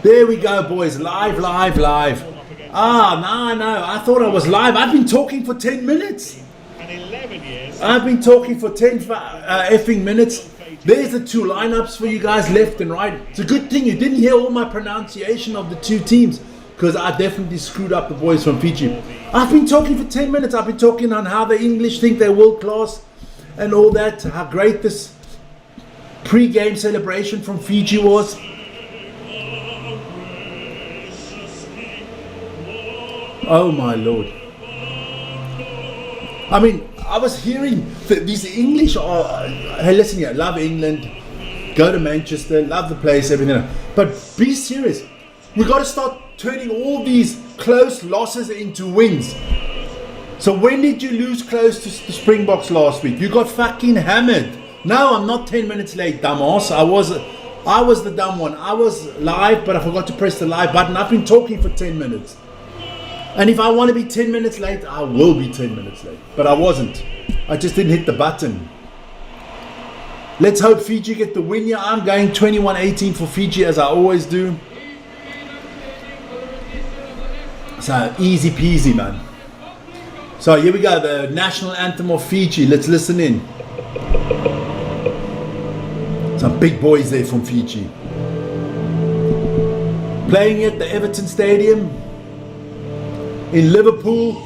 There we go, boys. Live. Ah, no. I thought I was live. I've been talking for 10 minutes. I've been talking for 10 effing minutes. There's the two lineups for you guys, left and right. It's a good thing you didn't hear all my pronunciation of the two teams, because I definitely screwed up the boys from Fiji. I've been talking for 10 minutes. I've been talking on how the English think they're world class and all that, how great this pre-game celebration from Fiji was. Oh my Lord. I mean, I was hearing that these English are, hey listen here, love England, go to Manchester, love the place, everything. But be serious. We got to start turning all these close losses into wins. So when did you lose close to the Springboks last week? You got fucking hammered. No, I'm not 10 minutes late, dumbass. I was the dumb one. I was live, but I forgot to press the live button. I've been talking for 10 minutes. And if I want to be 10 minutes late, I will be 10 minutes late. But I wasn't. I just didn't hit the button. Let's hope Fiji get the win here. I'm going 21-18 for Fiji, as I always do. So easy peasy, man. So here we go, the national anthem of Fiji. Let's listen in. Some big boys there from Fiji. Playing at the Everton Stadium in Liverpool.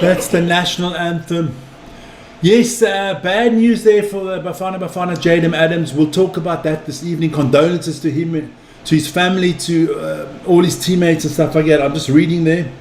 That's the national anthem. Yes, bad news there for Bafana Jaden Adams. We'll talk about that this evening. Condolences to him, to his family, to all his teammates and stuff like that. I'm just reading there.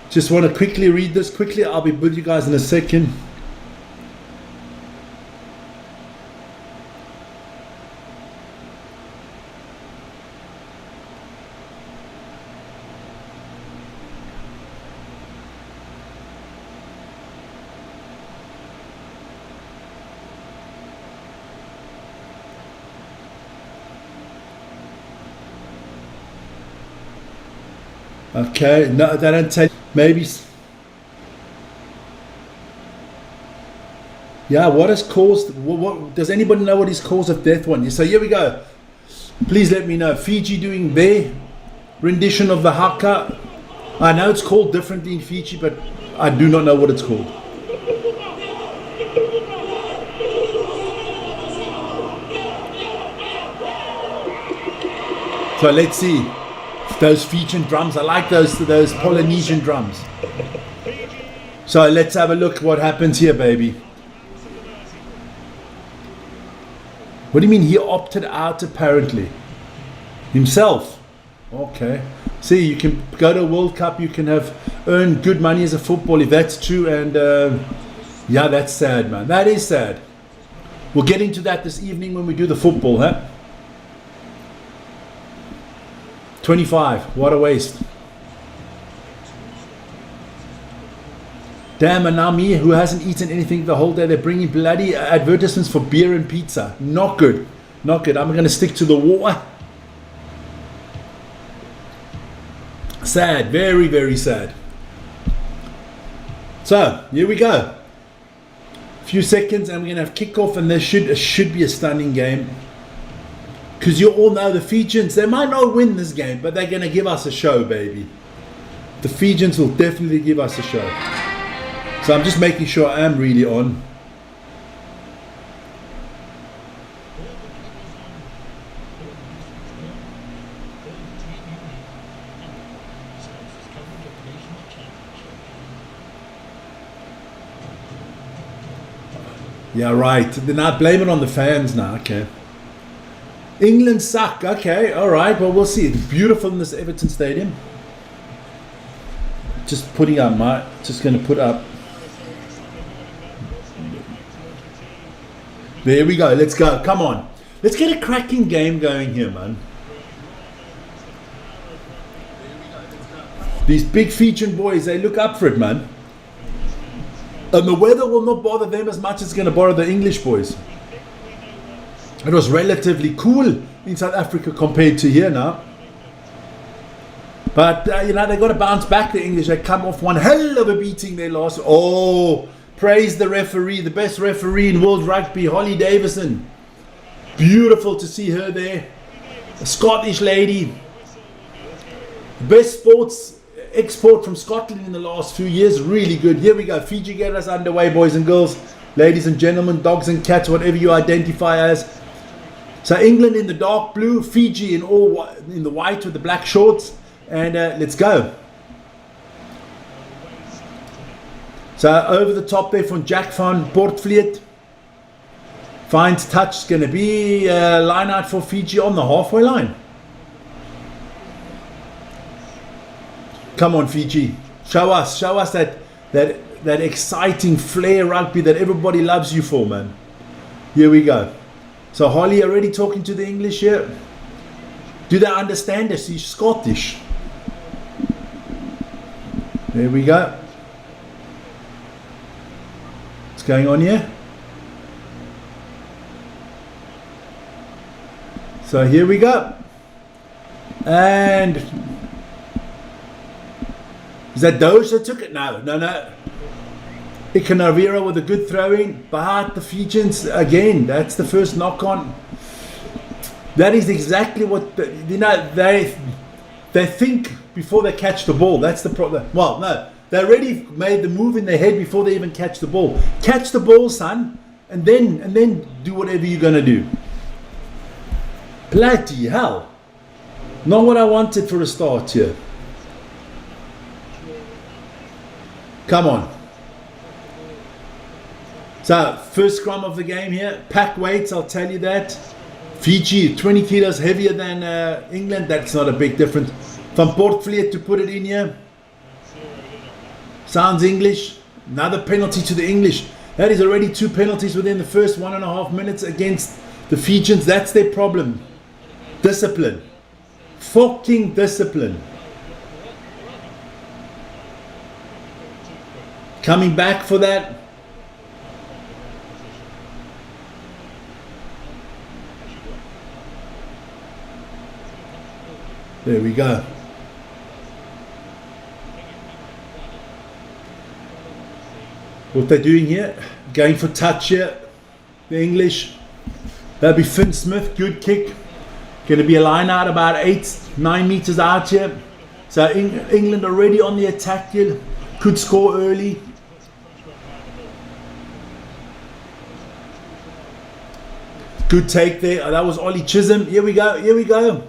Just want to quickly read this quickly. I'll be with you guys in a second. Okay, no, they don't take, maybe. Yeah, what has caused, what does anybody know what his cause of death was? So here we go. Please let me know. Fiji doing their rendition of the haka. I know it's called differently in Fiji, but I do not know what it's called. So let's see. Those Fijian drums, I like those Polynesian drums. So let's have a look what happens here, baby. What do you mean he opted out apparently? Himself? Okay. See, you can go to a World Cup, you can earn good money as a football if that's true, and Yeah, that's sad, man. That is sad. We'll get into that this evening when we do the football, huh? 25. What a waste. Damn, and now me, who hasn't eaten anything the whole day, they're bringing bloody advertisements for beer and pizza. Not good. Not good. I'm going to stick to the water. Sad. Very, very sad. So, here we go. A few seconds and we're going to have kickoff, and there should be a stunning game. Because you all know the Fijians, they might not win this game, but they're going to give us a show, baby. The Fijians will definitely give us a show. So I'm just making sure I am really on. Yeah, right. Then I blame it on the fans now. Okay. England suck. Okay, all right. Well, we'll see. It's beautiful in this Everton Stadium. Just putting up just going to put up. There we go. Let's go. Come on. Let's get a cracking game going here, man. These big Fijian boys, they look up for it, man. And the weather will not bother them as much as it's going to bother the English boys. It was relatively cool in South Africa compared to here now. But, you know, they got to bounce back, the English. They come off one hell of a beating there last. Oh, praise the referee, the best referee in world rugby, Holly Davison. Beautiful to see her there. A Scottish lady. Best sports export from Scotland in the last few years. Really good. Here we go. Fiji get us underway, boys and girls. Ladies and gentlemen, dogs and cats, whatever you identify as. So England in the dark blue, Fiji in the white with the black shorts. And let's go. So over the top there from Jack van Portvliet. Finds touch. It's going to be line out for Fiji on the halfway line. Come on, Fiji. Show us that exciting flair rugby that everybody loves you for, man. Here we go. So Holly already talking to the English here. Do they understand this? She's Scottish. There we go. What's going on here? So here we go. And is that Doge that took it? No. Ikanavira with a good throw-in. But the Fijians, again, that's the first knock-on. That is exactly what, they think before they catch the ball. That's the problem. Well, no, they already made the move in their head before they even catch the ball. Catch the ball, son, and then do whatever you're going to do. Bloody hell. Not what I wanted for a start here. Come on. So, first scrum of the game here. Pack weights, I'll tell you that. Fiji, 20 kilos heavier than England. That's not a big difference. Van Portvliet to put it in here. Sounds English. Another penalty to the English. That is already 2 penalties within the first 1.5 minutes against the Fijians. That's their problem. Discipline. Fucking discipline. Coming back for that. There we go. What they're doing here, going for touch here, the English. That'll be Finn Smith, good kick. Going to be a line out about 8-9 meters out here. So England already on the attack here, could score early. Good take there. Oh, that was Ollie Chisholm. Here we go.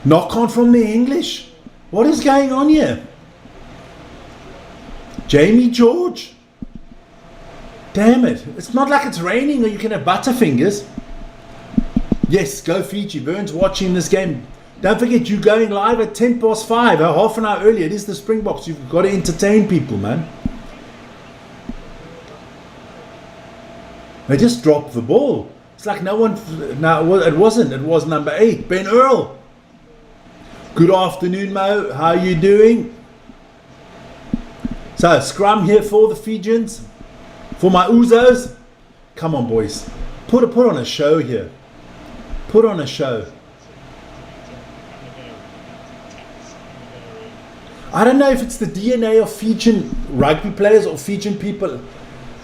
Knock on from the English. What is going on here? Jamie George. Damn it. It's not like it's raining or you can have butterfingers. Yes, go Fiji. Burns watching this game. Don't forget, you're going live at 5:10, half an hour earlier. It is the Springboks. You've got to entertain people, man. They just dropped the ball. It's like no one. No, it wasn't. It was number 8, Ben Earl. Good afternoon, Mo. How are you doing? So, scrum here for the Fijians. For my Uzos. Come on, boys. Put on a show here. Put on a show. I don't know if it's the DNA of Fijian rugby players or Fijian people,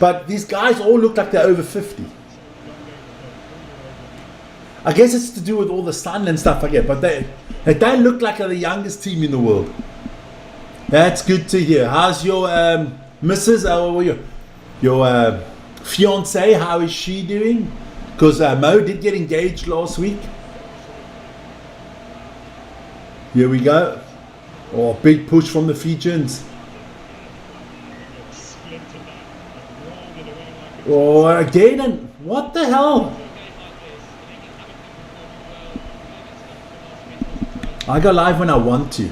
but these guys all look like they're over 50. I guess it's to do with all the sun and stuff like that, but they don't look like they're the youngest team in the world. That's good to hear. How's your missus, or your fiance? How is she doing? Because Mo did get engaged last week. Here we go. Oh, big push from the Fijians. Oh, again, and what the hell? I go live when I want to.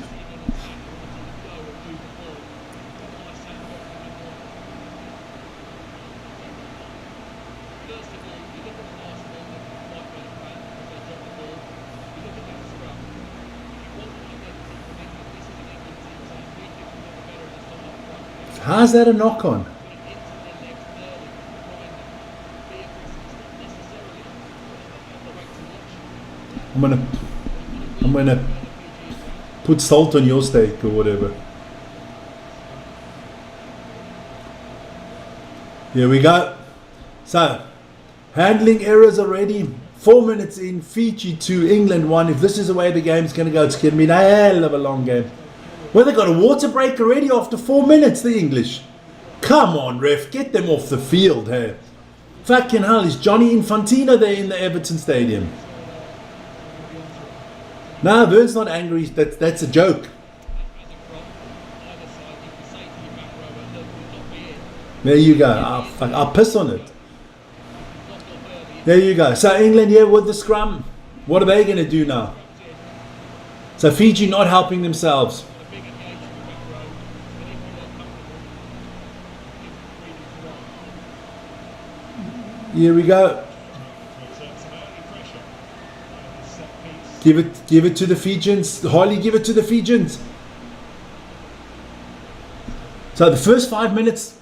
How's that a knock on? I'm gonna put salt on your steak or whatever. Here we go. So, handling errors already. 4 minutes in, Fiji 2, England 1. If this is the way the game's going to go, it's going to be a hell of a long game. Well, they got a water break already after 4 minutes, the English. Come on, ref, get them off the field here. Fucking hell, is Johnny Infantino there in the Everton Stadium? No, Vern's not angry, that's a joke. There you go, I'll piss on it. There you go. So England here with the scrum. What are they going to do now? So Fiji not helping themselves. Here we go. Give it to the Fijians. Harley, give it to the Fijians. So the first 5 minutes.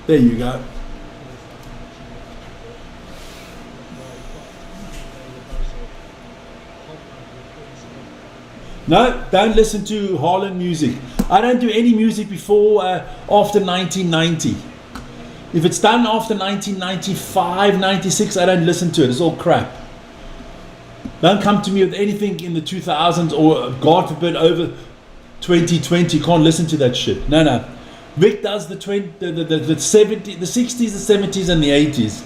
There you go. No, don't listen to Harlan music. I don't do any music before, after 1990. If it's done after 1995, 96, I don't listen to it. It's all crap. Don't come to me with anything in the 2000s or, God forbid, over 2020. Can't listen to that shit. No. Vic does the 70s, the 60s, the 70s, and the 80s.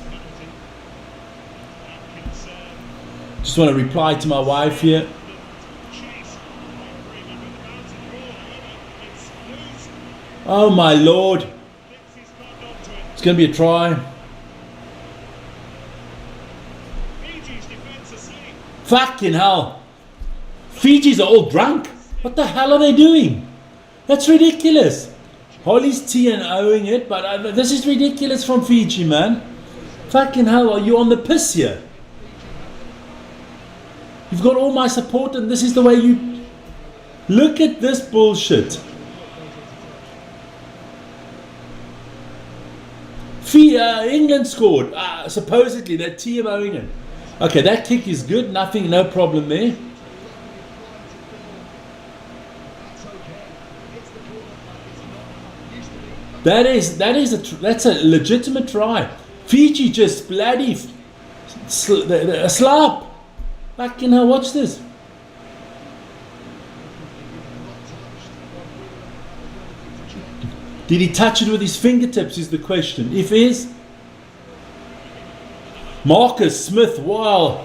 Just want to reply to my wife here. Oh my Lord. It's going to be a try. Fucking hell. Fiji's are all drunk. What the hell are they doing? That's ridiculous. Holly's T&O'ing it, but this is ridiculous from Fiji, man. Fucking hell, are you on the piss here? You've got all my support and this is the way you... Look at this bullshit. England scored. Supposedly they're TMOing it. Okay, that kick is good. Nothing, no problem there. That's a legitimate try. Fiji just bloody a slap. Fucking hell, watch this. Did he touch it with his fingertips is the question. If is, Marcus Smith, wow.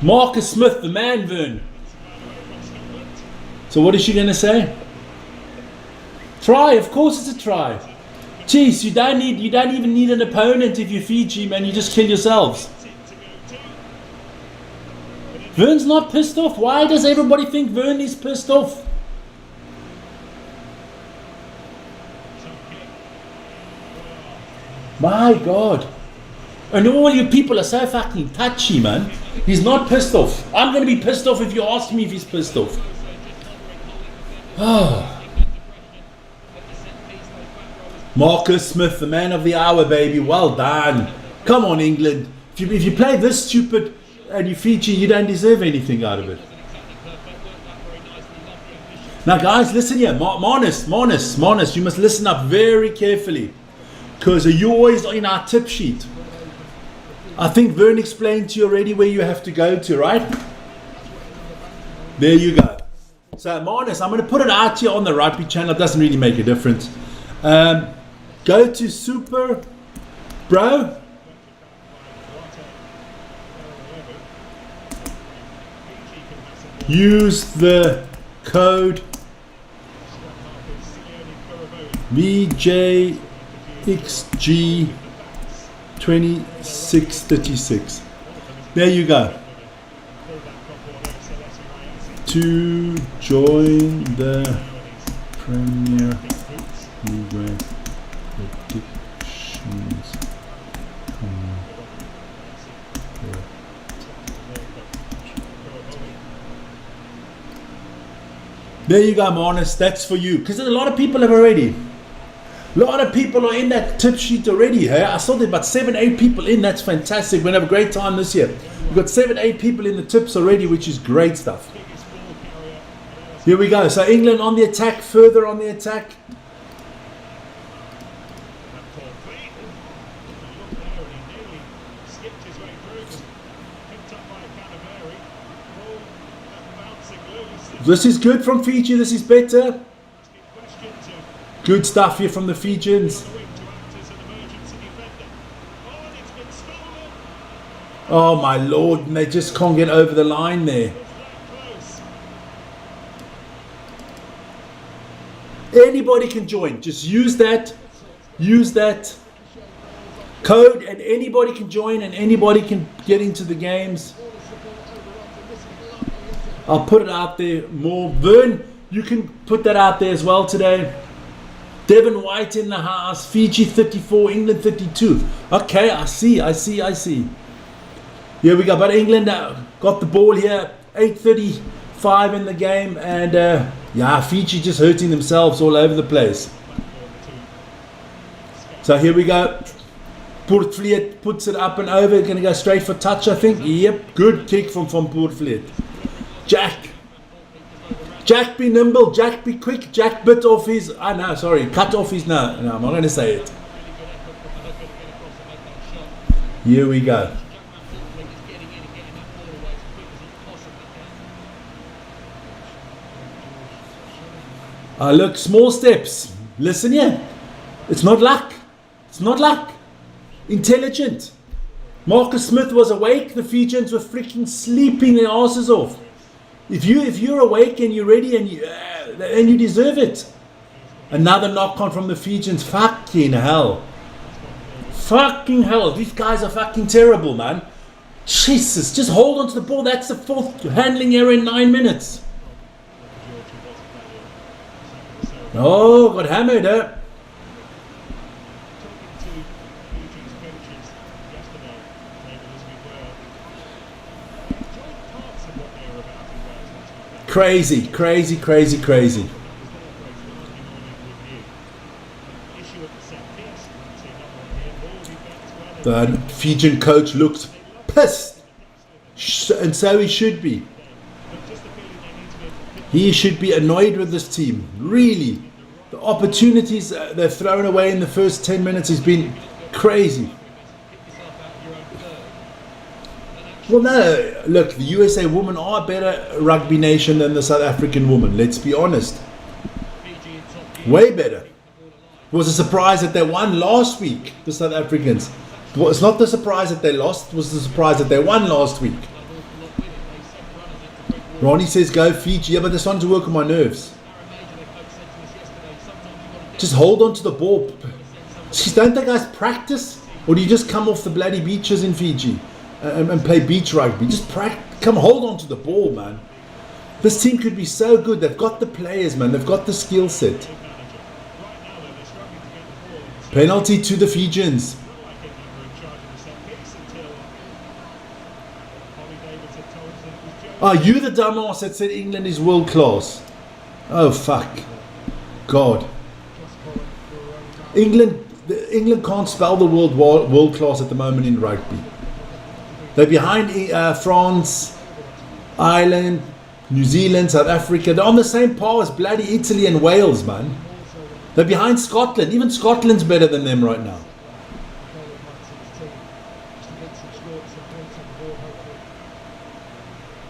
Marcus Smith, the man, Vern. So what is she going to say? Try, of course it's a try. Jeez, you don't even need an opponent if you're Fiji, man. You just kill yourselves. Vern's not pissed off. Why does everybody think Vern is pissed off? My God. And all you people are so fucking touchy, man. He's not pissed off. I'm going to be pissed off if you ask me if he's pissed off. Oh. Marcus Smith, the man of the hour, baby. Well done. Come on, England. If you play this stupid and you Fiji, you don't deserve anything out of it. Now, guys, listen here. Marnus, you must listen up very carefully. Because you're always in our tip sheet. I think Vern explained to you already where you have to go to, right? There you go. So, Marnus, I'm going to put it out here on the rugby channel. It doesn't really make a difference. Go to Super Bro. Use the code VJXG2636. There you go. To join the Premier League predictions. There you go, Marnus. That's for you. Because a lot of people have already. A lot of people are in that tip sheet already. Hey? I saw there about 7-8 people in. That's fantastic. We're going to have a great time this year. We've got 7-8 people in the tips already, which is great stuff. Here we go. So England on the attack, further on the attack. This is good from Fiji. This is better. Good stuff here from the Fijians. Oh my Lord, and they just can't get over the line there. Anybody can join. Just use that code and anybody can join and anybody can get into the games. I'll put it out there more. Vern, you can put that out there as well today. Devon White in the house. Fiji 34, England 32. Okay, I see. Here we go. But England got the ball here. 8:35 in the game. And yeah, Fiji just hurting themselves all over the place. So here we go. Poortvliet puts it up and over. Going to go straight for touch, I think. Yep, good kick from Poortvliet. Jack, be nimble. Jack, be quick. Jack bit off his. Cut off his. No, I'm not going to say it. Here we go. Look, small steps. Listen here. It's not luck. Intelligent. Marcus Smith was awake. The Fijians were freaking sleeping their asses off. If you're awake and you're ready and you deserve it. Another knock on from the Fijians. Fucking hell. These guys are fucking terrible, man. Jesus, just hold on to the ball. That's the fourth handling error in 9 minutes. Oh, got hammered, eh? Crazy. The Fijian coach looks pissed. And so he should be. He should be annoyed with this team. Really. The opportunities they've thrown away in the first 10 minutes has been crazy. Well, no, look, the USA women are a better rugby nation than the South African women. Let's be honest. Way better. It was a surprise that they won last week, the South Africans. It's not the surprise that they lost, it was the surprise that they won last week. Ronnie says go Fiji. Yeah, but they're starting to work on my nerves. Just hold on to the ball. Jeez, don't they guys practice? Or do you just come off the bloody beaches in Fiji and play beach rugby? Just practice. come hold on to the ball, man. This team could be so good. They've got the players, man. They've got the skill set. Penalty to the Fijians. Are you the dumbass that said England is world class? Oh fuck. God. England can't spell the word world class at the moment in rugby. They're behind France, Ireland, New Zealand, South Africa. They're on the same par as bloody Italy and Wales, man. They're behind Scotland. Even Scotland's better than them right now.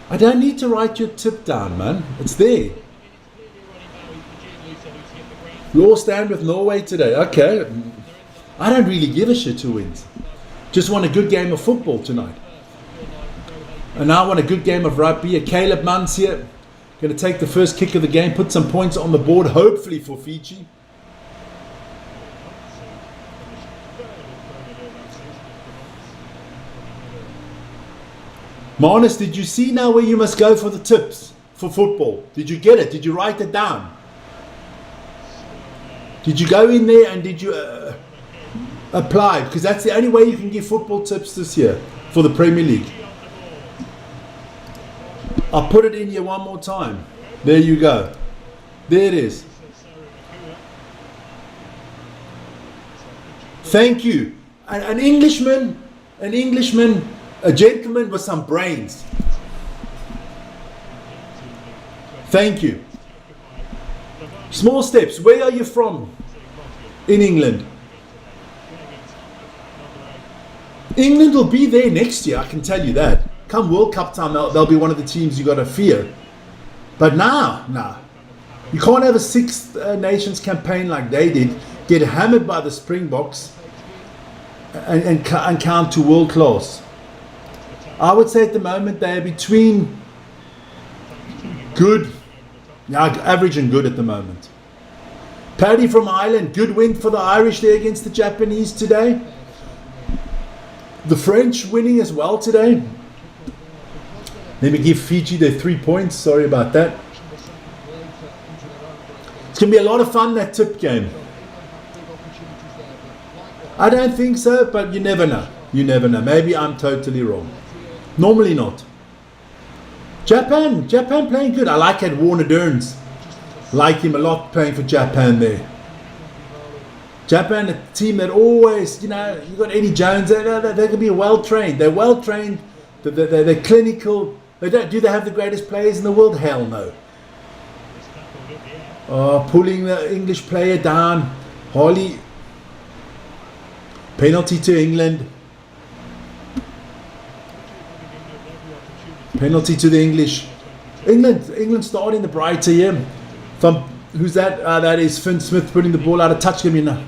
I don't need to write your tip down, man. It's there. We all stand with Norway today. Okay. I don't really give a shit who wins. Just want a good game of football tonight. And now I want a good game of rugby. A Caleb Munn's here. Going to take the first kick of the game. Put some points on the board. Hopefully for Fiji. Marnus, did you see now where you must go for the tips for football? Did you get it? Did you write it down? Did you go in there and did you apply? Because that's the only way you can give football tips this year for the Premier League. I'll put it in here one more time. There you go. There it is. Thank you. An Englishman, a gentleman with some brains. Thank you. Small steps. Where are you from? In England. England will be there next year, I can tell you that. Come World Cup time, they'll be one of the teams you got to fear. But nah. You can't have a Six Nations campaign like they did, get hammered by the Springboks, and count to world class. I would say at the moment they're between good, average and good at the moment. Paddy from Ireland, good win for the Irish there against the Japanese today. The French winning as well today. Let me give Fiji their 3 points. Sorry about that. It's going to be a lot of fun, that tip game. I don't think so, but you never know. You never know. Maybe I'm totally wrong. Normally not. Japan playing good. I like Ed Warner Durns. Like him a lot playing for Japan there. Japan, a team that always, you got Eddie Jones. They can be well trained. They're well trained. They're clinical. Do they have the greatest players in the world? Hell no. Oh, pulling the English player down. Harley. Penalty to England. Penalty to the English. England starting the brighter here. Who's that? That is Finn Smith putting the ball out of touch. Give me now.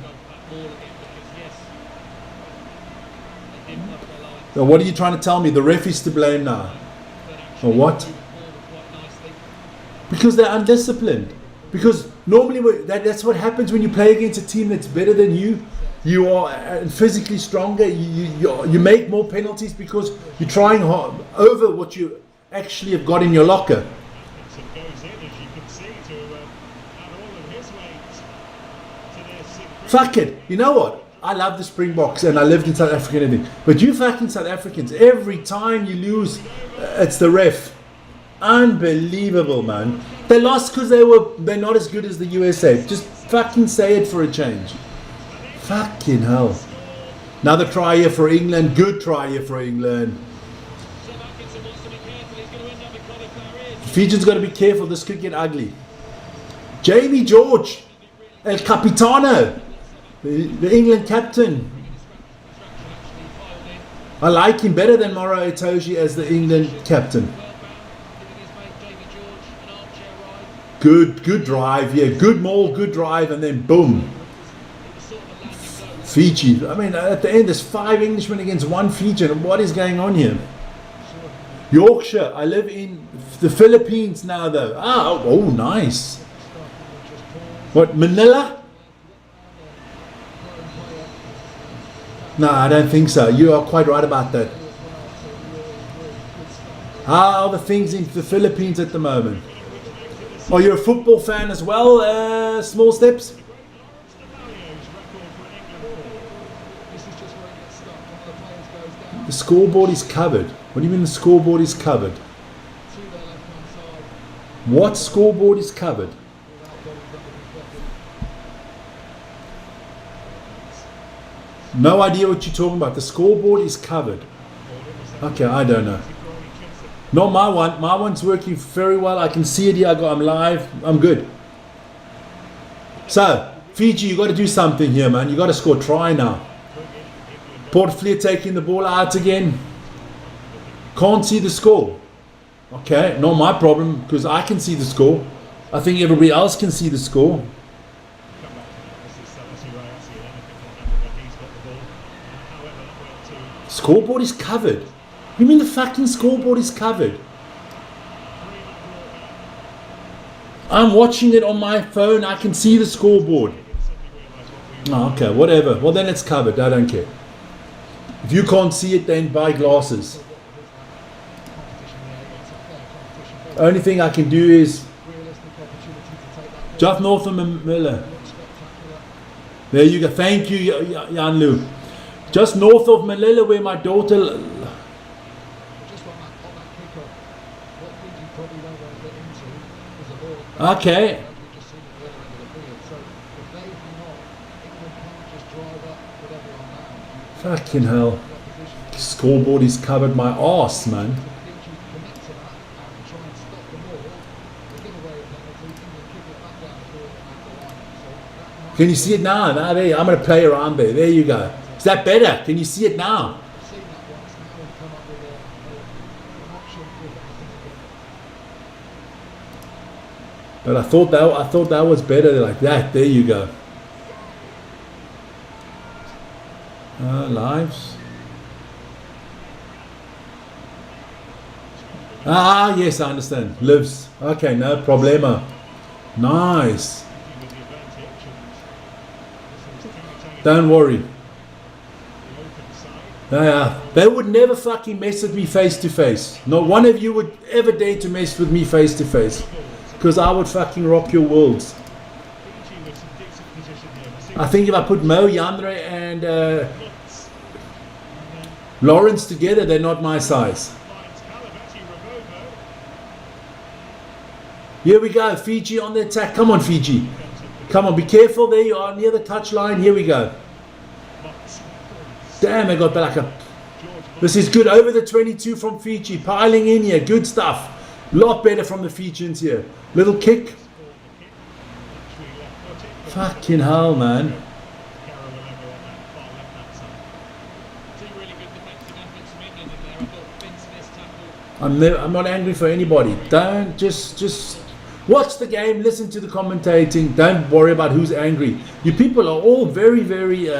So what are you trying to tell me? The ref is to blame now. Or what? Because they're undisciplined. Because normally that's what happens when you play against a team that's better than you. You are physically stronger. You make more penalties because you're trying hard over what you actually have got in your locker. Fuck it. You know what? I love the Springboks and I lived in South Africa and everything. But you fucking South Africans, every time you lose, it's the ref. Unbelievable, man. They lost because they're not as good as the USA. Just fucking say it for a change. Fucking hell. Another try here for England. Good try here for England. Fijians got to be careful. This could get ugly. Jamie George. El Capitano. The England captain. I like him better than Moro Itoje as the England captain. Good drive. Yeah, good maul, good drive, and then boom. Fiji. I mean, at the end, there's 5 Englishmen against 1 Fijian. What is going on here? Yorkshire. I live in the Philippines now, though. Oh, nice. What, Manila? No, I don't think so. You are quite right about that. How are the things in the Philippines at the moment? Are you a football fan as well, Small Steps? The scoreboard is covered. What do you mean the scoreboard is covered? What scoreboard is covered? No idea what you're talking about. The scoreboard is covered. Okay, I don't know. Not my one. My one's working very well. I can see it here. I'm live. I'm good. So, Fiji, you got to do something here, man. You got to score a try now. Port Fleer taking the ball out again. Can't see the score. Okay, not my problem because I can see the score. I think everybody else can see the score. Scoreboard is covered. You mean the fucking scoreboard is covered? I'm watching it on my phone. I can see the scoreboard. Oh, okay, whatever. Well, then it's covered. I don't care. If you can't see it, then buy glasses. Only thing I can do is just north of Manila. There you go. Thank you, Yanlu. Just north of Manila, where my daughter. Okay. Fucking hell. Scoreboard is covered my ass, man. Can you see it now? Nah, there, I'm going to play around there. There you go. Is that better? Can you see it now? But I thought that was better like that. There you go. Lives. Ah, yes, I understand. Lives. Okay, no problema. Nice. Don't worry. They would never fucking mess with me face to face. Not one of you would ever dare to mess with me face to face. Because I would fucking rock your worlds. I think if I put Mo, Yandre and Lawrence together, they're not my size. Here we go. Fiji on the attack. Come on, Fiji. Come on, be careful. There you are near the touch line. Here we go. Damn, I got back up. This is good. Over the 22 from Fiji. Piling in here. Good stuff. Lot better from the Fijians here. Little kick. Fucking hell, man. I'm not angry for anybody. Don't just watch the game, listen to the commentating. Don't worry about who's angry. You people are all very, very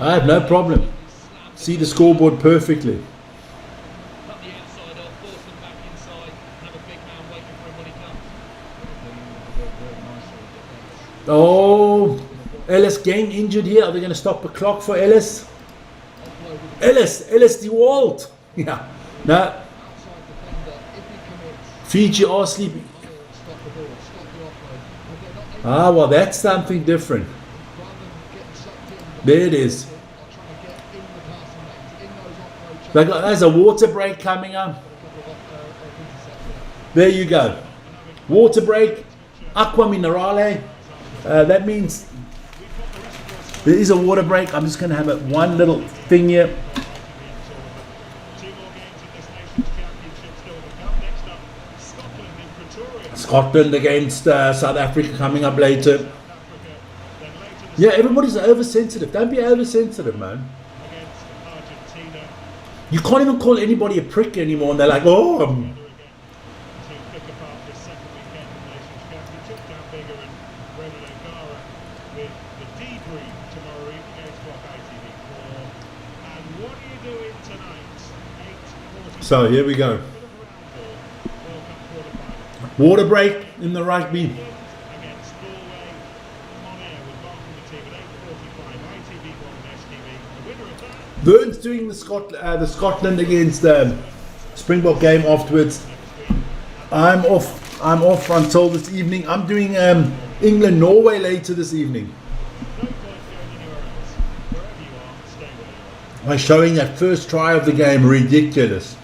I have no problem. See the scoreboard perfectly. Oh, Ellis gang injured here. Are they going to stop the clock for Ellis? Ellis DeWalt. Yeah. No. Fiji are sleeping. Ah, well, that's something different. There it is. There's a water break coming up. There you go. Water break. Aqua Minerale. That means there is a water break. I'm just going to have one little thing here. Scotland against South Africa coming up later. Yeah, everybody's oversensitive. Don't be oversensitive, man. You can't even call anybody a prick anymore, and they're like, oh. So here we go. Water break in the rugby. Vern's doing the Scotland against Springbok game afterwards. I'm off until this evening. I'm doing England Norway later this evening. By showing that first try of the game, ridiculous.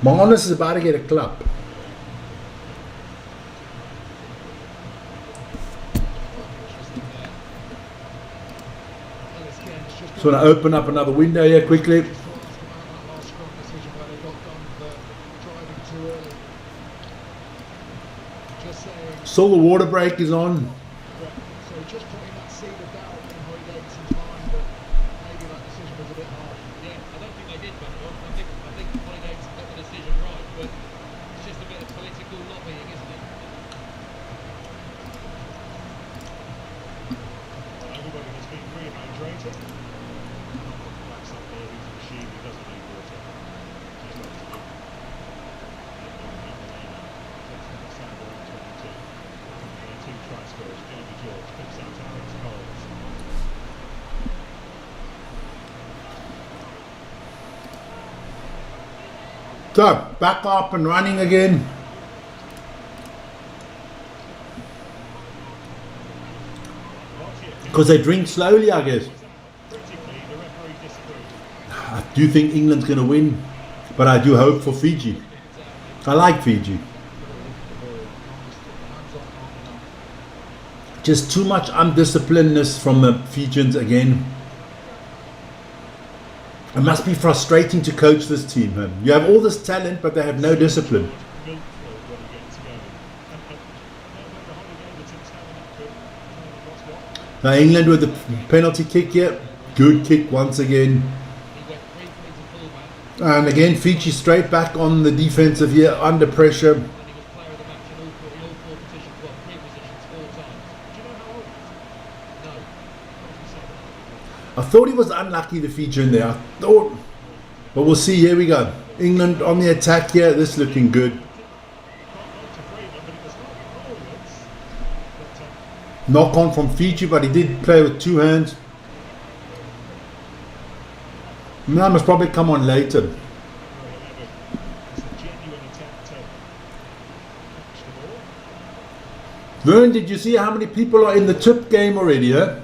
Marnus is about to get a clap. So I open up another window here quickly. So the water break is on. So, back up and running again. Because they drink slowly, I guess. I do think England's going to win, but I do hope for Fiji. I like Fiji. Just too much undisciplinedness from the Fijians again. It must be frustrating to coach this team. Man. You have all this talent, but they have no discipline. Now England with the penalty kick here. Good kick once again. And again, Fiji straight back on the defensive here, under pressure. I thought he was unlucky, the Fijian there. I thought, but we'll see. Here we go. England on the attack here. This looking good. Knock on from Fiji, but he did play with two hands. That must probably come on later. Vern, did you see how many people are in the tip game already, huh?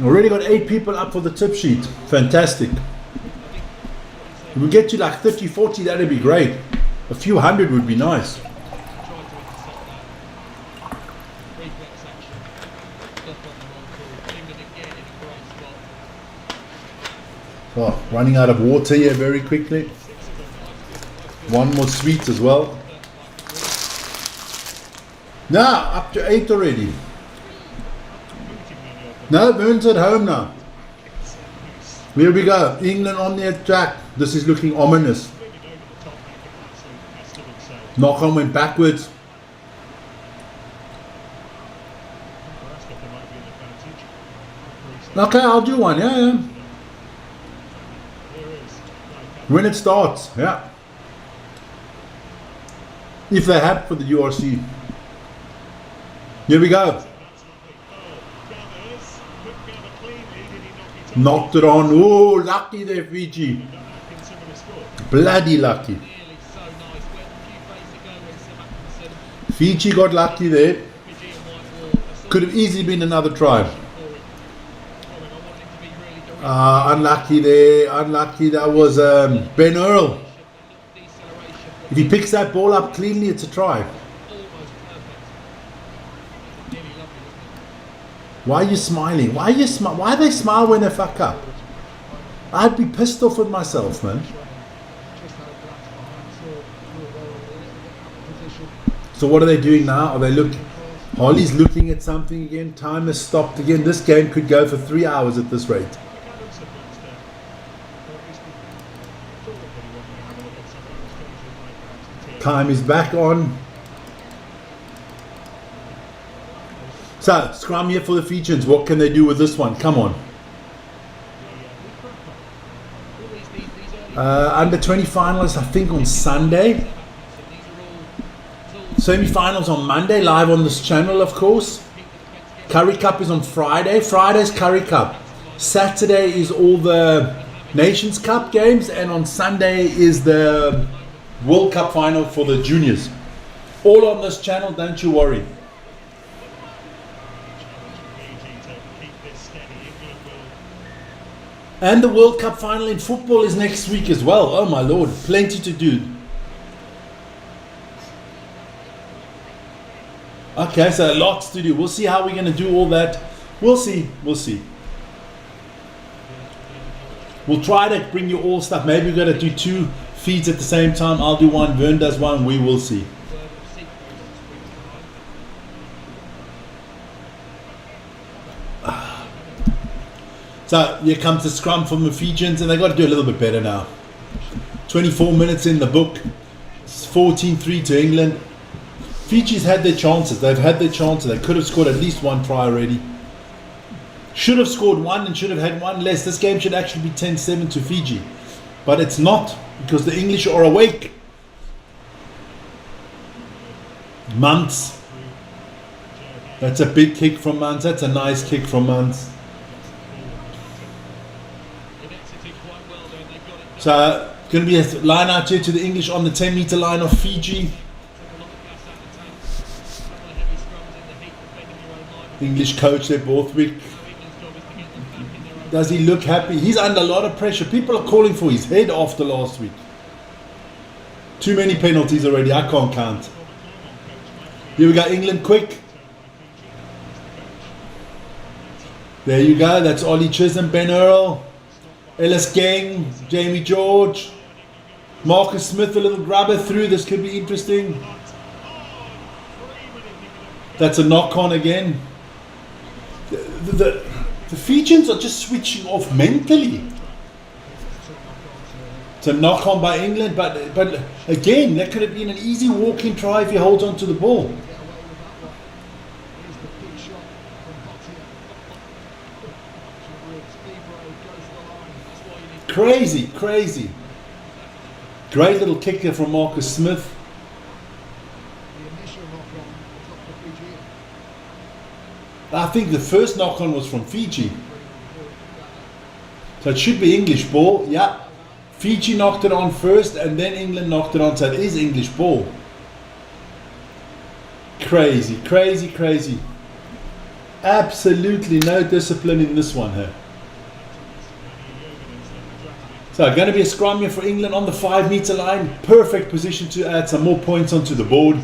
Already got 8 people up for the tip sheet. Fantastic. If we get to like 30, 40, that'd be great. A few hundred would be nice. Oh, running out of water here very quickly. One more sweet as well. Now, up to 8 already. No, Vern's at home now. Here we go. England on the attack. This is looking ominous. Knock on went backwards. Okay, I'll do one. Yeah. When it starts. Yeah. If they have for the URC. Here we go. Knocked it on. Oh, lucky there, Fiji. Bloody lucky. Fiji got lucky there. Could have easily been another try. Unlucky there. Unlucky. That was Ben Earl. If he picks that ball up cleanly, it's a try. Why are you smiling? Why they smile when they fuck up? I'd be pissed off with myself, man. So what are they doing now? Are they looking? Holly's looking at something again. Time has stopped again. This game could go for 3 hours at this rate. Time is back on. So, scrum here for the Fijians. What can they do with this one? Come on. Under 20 finalists, I think, on Sunday. Semi-finals on Monday, live on this channel, of course. Curry Cup is on Friday. Friday's Curry Cup. Saturday is all the Nations Cup games, and on Sunday is the World Cup final for the juniors. All on this channel, don't you worry. And the World Cup final in football is next week as well. Oh my lord, plenty to do. Okay, so lots to do. We'll see how we're going to do all that. We'll see. We'll try to bring you all stuff. Maybe we're going to do 2 feeds at the same time. I'll do one, Vern does one. We will see. So here comes the scrum from the Fijians, and they've got to do a little bit better now. 24 minutes in the book. It's 14-3 to England. Fiji's had their chances. They've had their chances. They could have scored at least 1 try already. Should have scored 1 and should have had 1 less. This game should actually be 10-7 to Fiji. But it's not, because the English are awake. Muntz. That's a big kick from Muntz. That's a nice kick from Muntz. So, going to be a line out here to the English on the 10-meter line of Fiji. English coach there, Borthwick. Does he look happy? He's under a lot of pressure. People are calling for his head after last week. Too many penalties already. I can't count. Here we go, England quick. There you go. That's Ollie Chisholm, Ben Earl. Ellis Gang, Jamie George, Marcus Smith, a little grabber through. This could be interesting. That's a knock on again. The Fijians are just switching off mentally. It's a knock on by England, but again, that could have been an easy walk-in try if he holds on to the ball. Crazy. Great little kicker from Marcus Smith. I think the first knock-on was from Fiji. So it should be English ball. Yeah. Fiji knocked it on first and then England knocked it on. So it is English ball. Crazy. Absolutely no discipline in this one here. So going to be a scrum here for England on the 5-meter line. Perfect position to add some more points onto the board.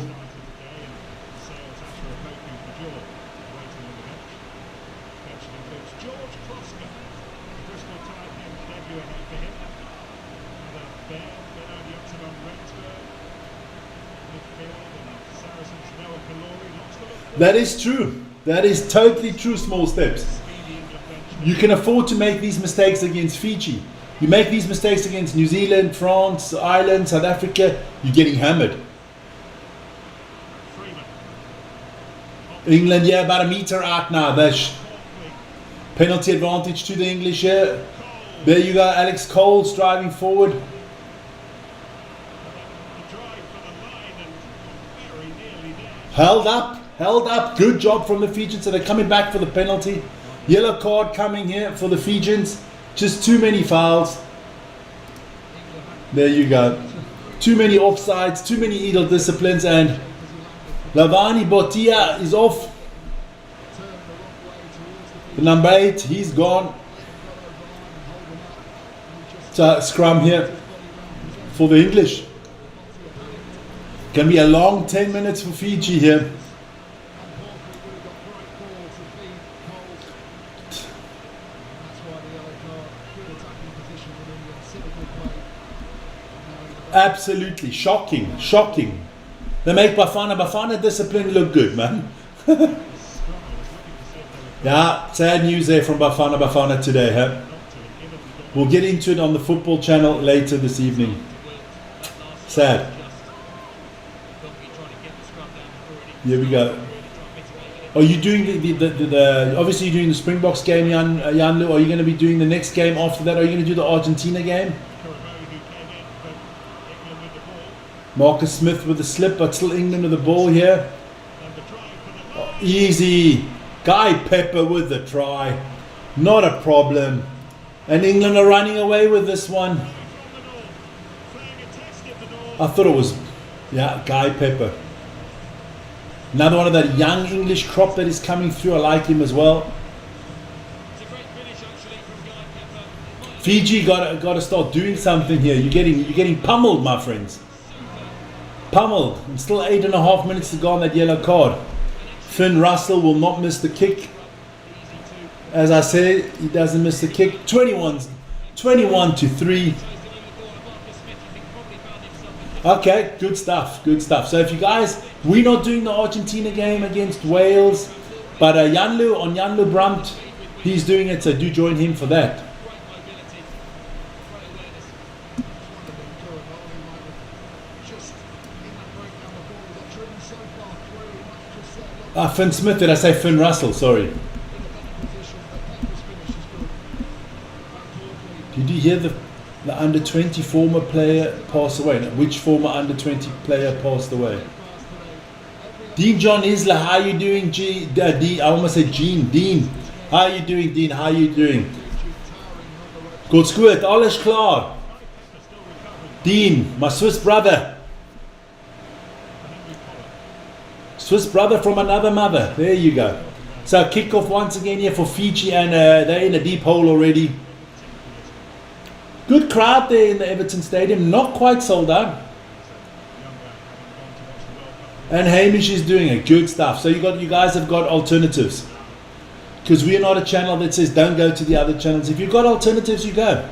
That is true. That is totally true, Small Steps. You can afford to make these mistakes against Fiji. You make these mistakes against New Zealand, France, Ireland, South Africa, you're getting hammered. England, yeah, about a meter out now. That's penalty advantage to the English here. There you go, Alex Coles driving forward. Held up, good job from the Fijians. So they're coming back for the penalty. Yellow card coming here for the Fijians. Just too many fouls. There you go. Too many offsides, too many illegal disciplines, and Lavani Botia is off. The number 8, he's gone. So scrum here for the English. Can be a long 10 minutes for Fiji here. Absolutely shocking. They make Bafana discipline look good, man. Yeah, sad news there from Bafana today, huh? We'll get into it on the football channel later this evening. Sad. Here we go. Are you doing the obviously you're doing the Springboks game, Janlu? Are you going to be doing the next game after that? Are you going to do the Argentina game? Marcus Smith with the slip, but still England with the ball here. Oh, easy. Guy Pepper with the try. Not a problem. And England are running away with this one. I thought it was, yeah, Guy Pepper. Another one of that young English crop that is coming through. I like him as well. Fiji got to start doing something here. You're getting pummeled, my friends. Pummeled. And still 8.5 minutes to go on that yellow card. Finn Russell will not miss the kick. As I said, he doesn't miss the kick. 21-3. Okay, good stuff, good stuff. So if you guys, we're not doing the Argentina game against Wales, but Janlu Brunt, he's doing it, so do join him for that. Finn Smith, did I say Finn Russell? Sorry. Did you hear the under 20 former player passed away? No, which former under 20 player passed away? Dean John Isla, how are you doing? I almost said Gene. Dean, how are you doing, Dean? How are you doing? Goed squirt, alles klar. Dean, my Swiss brother. Swiss brother from another mother. There you go. So kickoff once again here for Fiji, and they're in a deep hole already. Good crowd there in the Everton Stadium. Not quite sold out. And Hamish is doing it. Good stuff. So you guys have got alternatives. Because we are not a channel that says don't go to the other channels. If you've got alternatives, you go.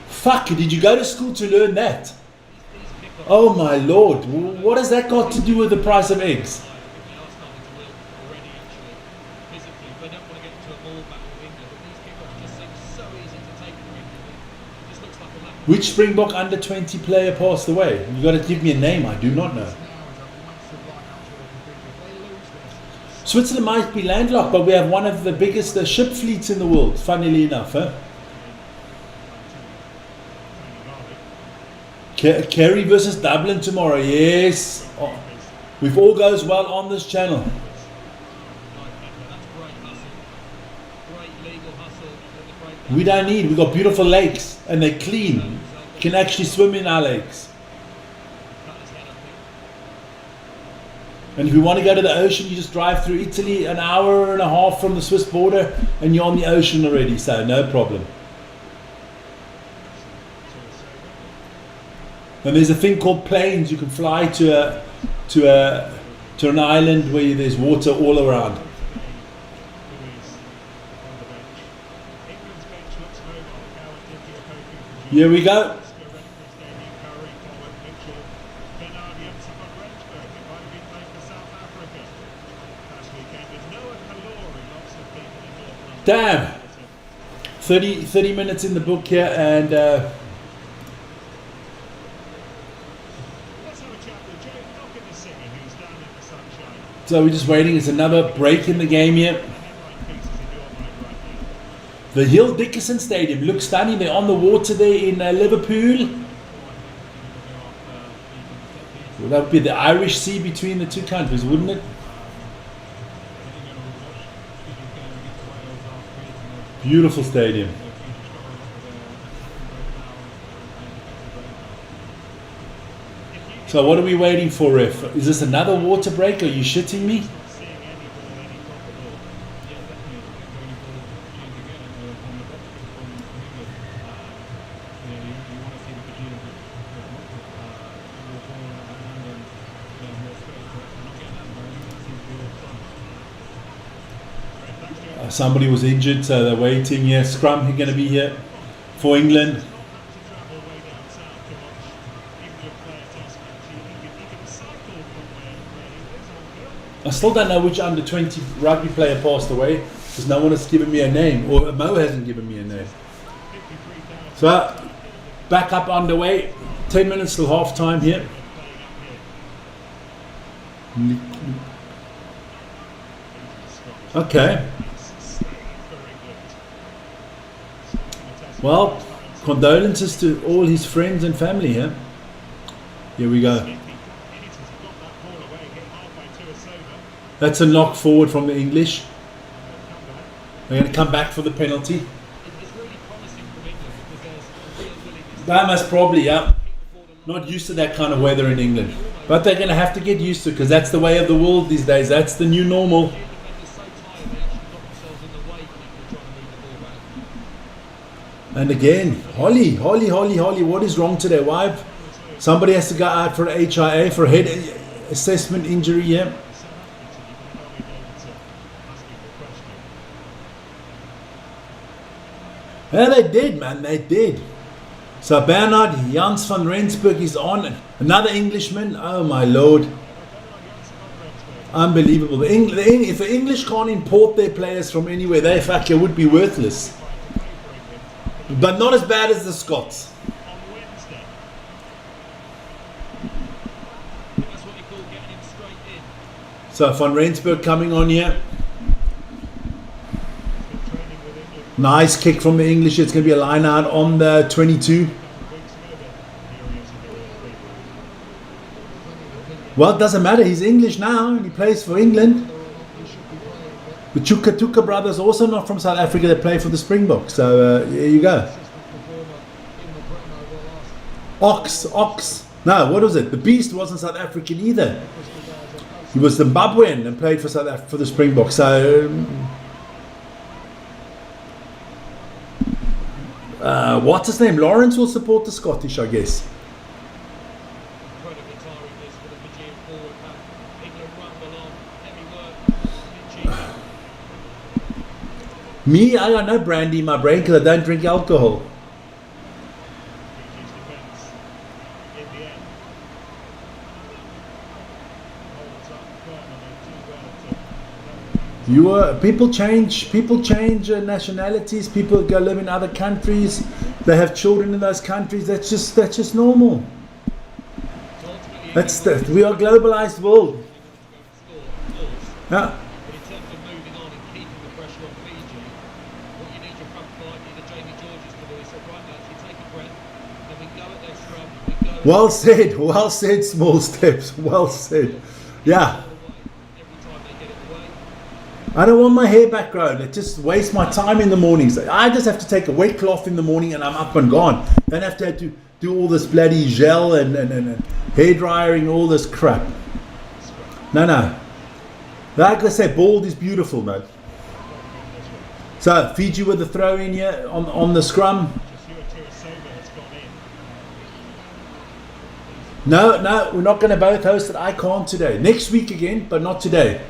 Fuck, did you go to school to learn that? Oh my lord. What has that got to do with the price of eggs? Which Springbok under 20 player passed away? You got to give me a name. I do not know. Switzerland might be landlocked, but we have one of the biggest ship fleets in the world, funnily enough. Huh? Kerry versus Dublin tomorrow. Yes. Oh, if all goes well on this channel. We don't need. We've got beautiful lakes and they're clean. You can actually swim in our lakes. And if you want to go to the ocean, you just drive through Italy, an hour and a half from the Swiss border, and you're on the ocean already, so no problem. And there's a thing called planes. You can fly to an island where there's water all around. Here we go. Damn. 30 minutes in the book here, and so we're just waiting. It's another break in the game here. The Hill Dickinson Stadium looks stunning. They're on the water there in Liverpool. Well, that would be the Irish Sea between the two countries, wouldn't it? Beautiful stadium. So what are we waiting for, Ref? Is this another water break? Are you shitting me? Somebody was injured, so they're waiting here. Scrum are going to be here for England. I still don't know which under 20 rugby player passed away because no one has given me a name, or Mo hasn't given me a name. So back up underway. 10 minutes till half time here. Okay. Well, Condolences to all his friends and family here. Here we go. That's a knock forward from the English. They're going to come back for the penalty. They must probably, not used to that kind of weather in England. But they're going to have to get used to it because that's the way of the world these days. That's the new normal. And again, Holly, what is wrong today? Why? Somebody has to go out for HIA, for head assessment injury, yeah. Yeah, they did, man, they did. So Bernard Jans van Rensburg is on. Another Englishman, oh my lord. Unbelievable. If the English can't import their players from anywhere, they would be worthless. But not as bad as the Scots. So Van Rensburg coming on here. Nice kick from the English. It's going to be a line out on the 22. Well, it doesn't matter. He's English now and he plays for England. The Chuka brothers, also not from South Africa, they play for the Springboks. So here you go. Ox. No, what was it? The Beast wasn't South African either. He was Zimbabwean and played for for the Springboks. So what's his name? Lawrence will support the Scottish, I guess. Me, I got no brandy in my brain because I don't drink alcohol. People change nationalities. People go live in other countries. They have children in those countries. That's just normal. We are a globalized world. Yeah. Well said, small steps, well said. Yeah. I don't want my hair back grown. It just wastes my time in the mornings. I just have to take a wet cloth in the morning and I'm up and gone. Don't have to do all this bloody gel and hair drying, all this crap. No. Like I say, bald is beautiful, man. So, Fiji with the throw in here on the scrum. No, we're not going to both host it. I can't today. Next week again, but not today.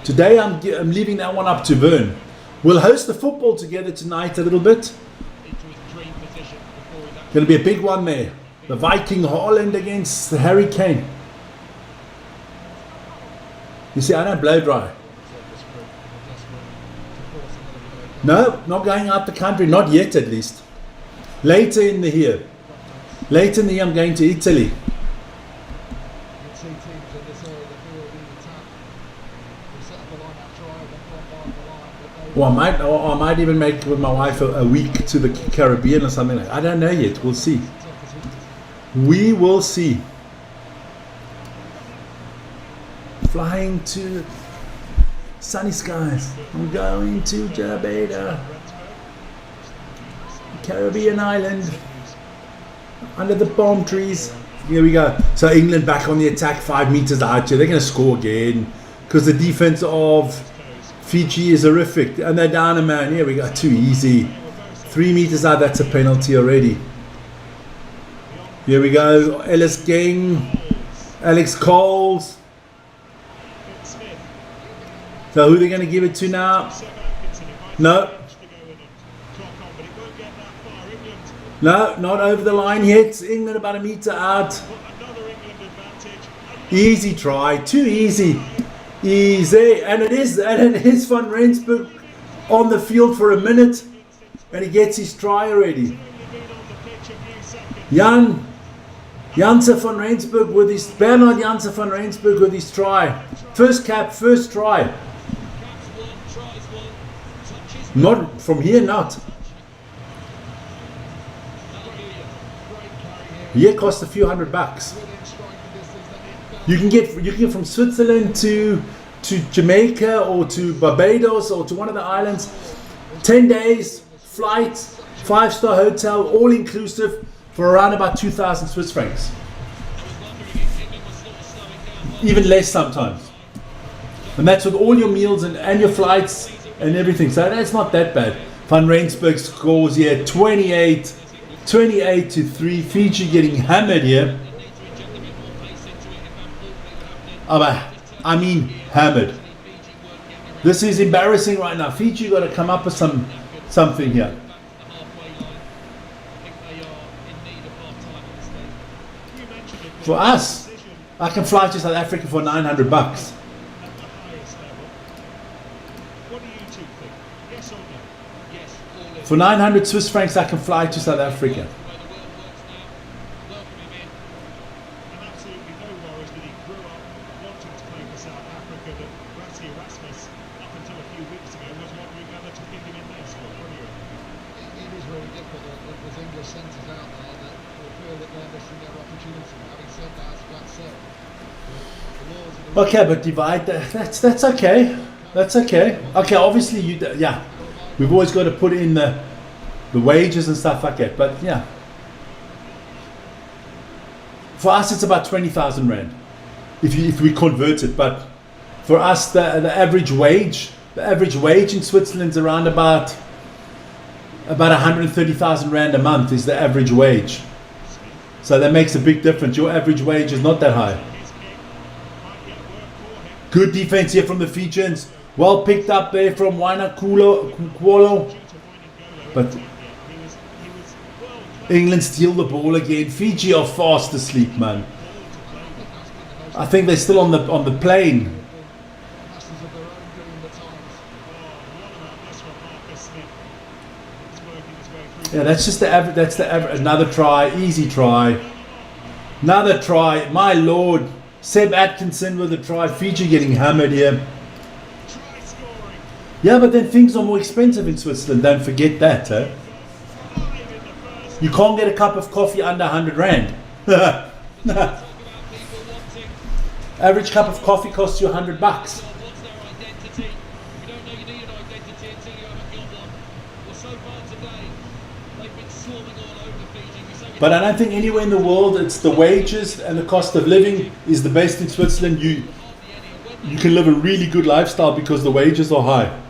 Today I'm leaving that one up to Vern. We'll host the football together tonight a little bit. Going to be a big one there. The Viking Holland against the Hurricane. You see, I don't blow dry. No, not going out the country. Not yet, at least. Later in the year. Later in the year, I'm going to Italy. Well, I might even make with my wife a week to the Caribbean or something like that. I don't know yet. We'll see. We will see. Flying to sunny skies. I'm going to Jabeda, Caribbean island, under the palm trees. Here we go. So England back on the attack, 5 meters out here. They're going to score again because the defense of Fiji is horrific. And they're down a man. Here we go. Too easy. 3 meters out. That's a penalty already. Here we go. Ellis Gang. Alex Coles. So who are they going to give it to now? No. No, not over the line yet. England about a meter out. Easy try. Too easy. Easy. And it is Van Rensburg on the field for a minute. And he gets his try already. Janse van Rensburg with his Bernard Janse van Rensburg with his try. First cap, first try. Not from here, not. Yeah, it costs a few $100. You can get from Switzerland to Jamaica or to Barbados or to one of the islands. 10 days, flight, 5-star hotel, all inclusive for around about 2,000 Swiss francs. Even less sometimes. And that's with all your meals and your flights and everything. So that's not that bad. Van Rensburg scores here 28 to 3. Fiji getting hammered here. I mean hammered. This is embarrassing right now. Fiji got to come up with something here. For us, I can fly to South Africa for $900. For 900 Swiss francs, I can fly to South Africa. Okay, but divide that. That's okay. That's okay. Okay, obviously yeah, we've always got to put in the wages and stuff like that. But yeah, for us it's about 20,000 rand if we convert it. But for us, the average wage in Switzerland is around about 130,000 rand a month is the average wage. So that makes a big difference. Your average wage is not that high. Good defense here from the Fijians. Well picked up there from Kuolo. But England steal the ball again. Fiji are fast asleep, man. I think they're still on the plane. Yeah, that's just the average. That's the average. Another try, easy try. Another try. My lord, Seb Atkinson with a try. Fiji getting hammered here. Yeah, but then things are more expensive in Switzerland. Don't forget that, huh? You can't get a cup of coffee under 100 rand. Average cup of coffee costs you $100. But I don't think anywhere in the world it's the wages and the cost of living is the best in Switzerland. You can live a really good lifestyle because the wages are high.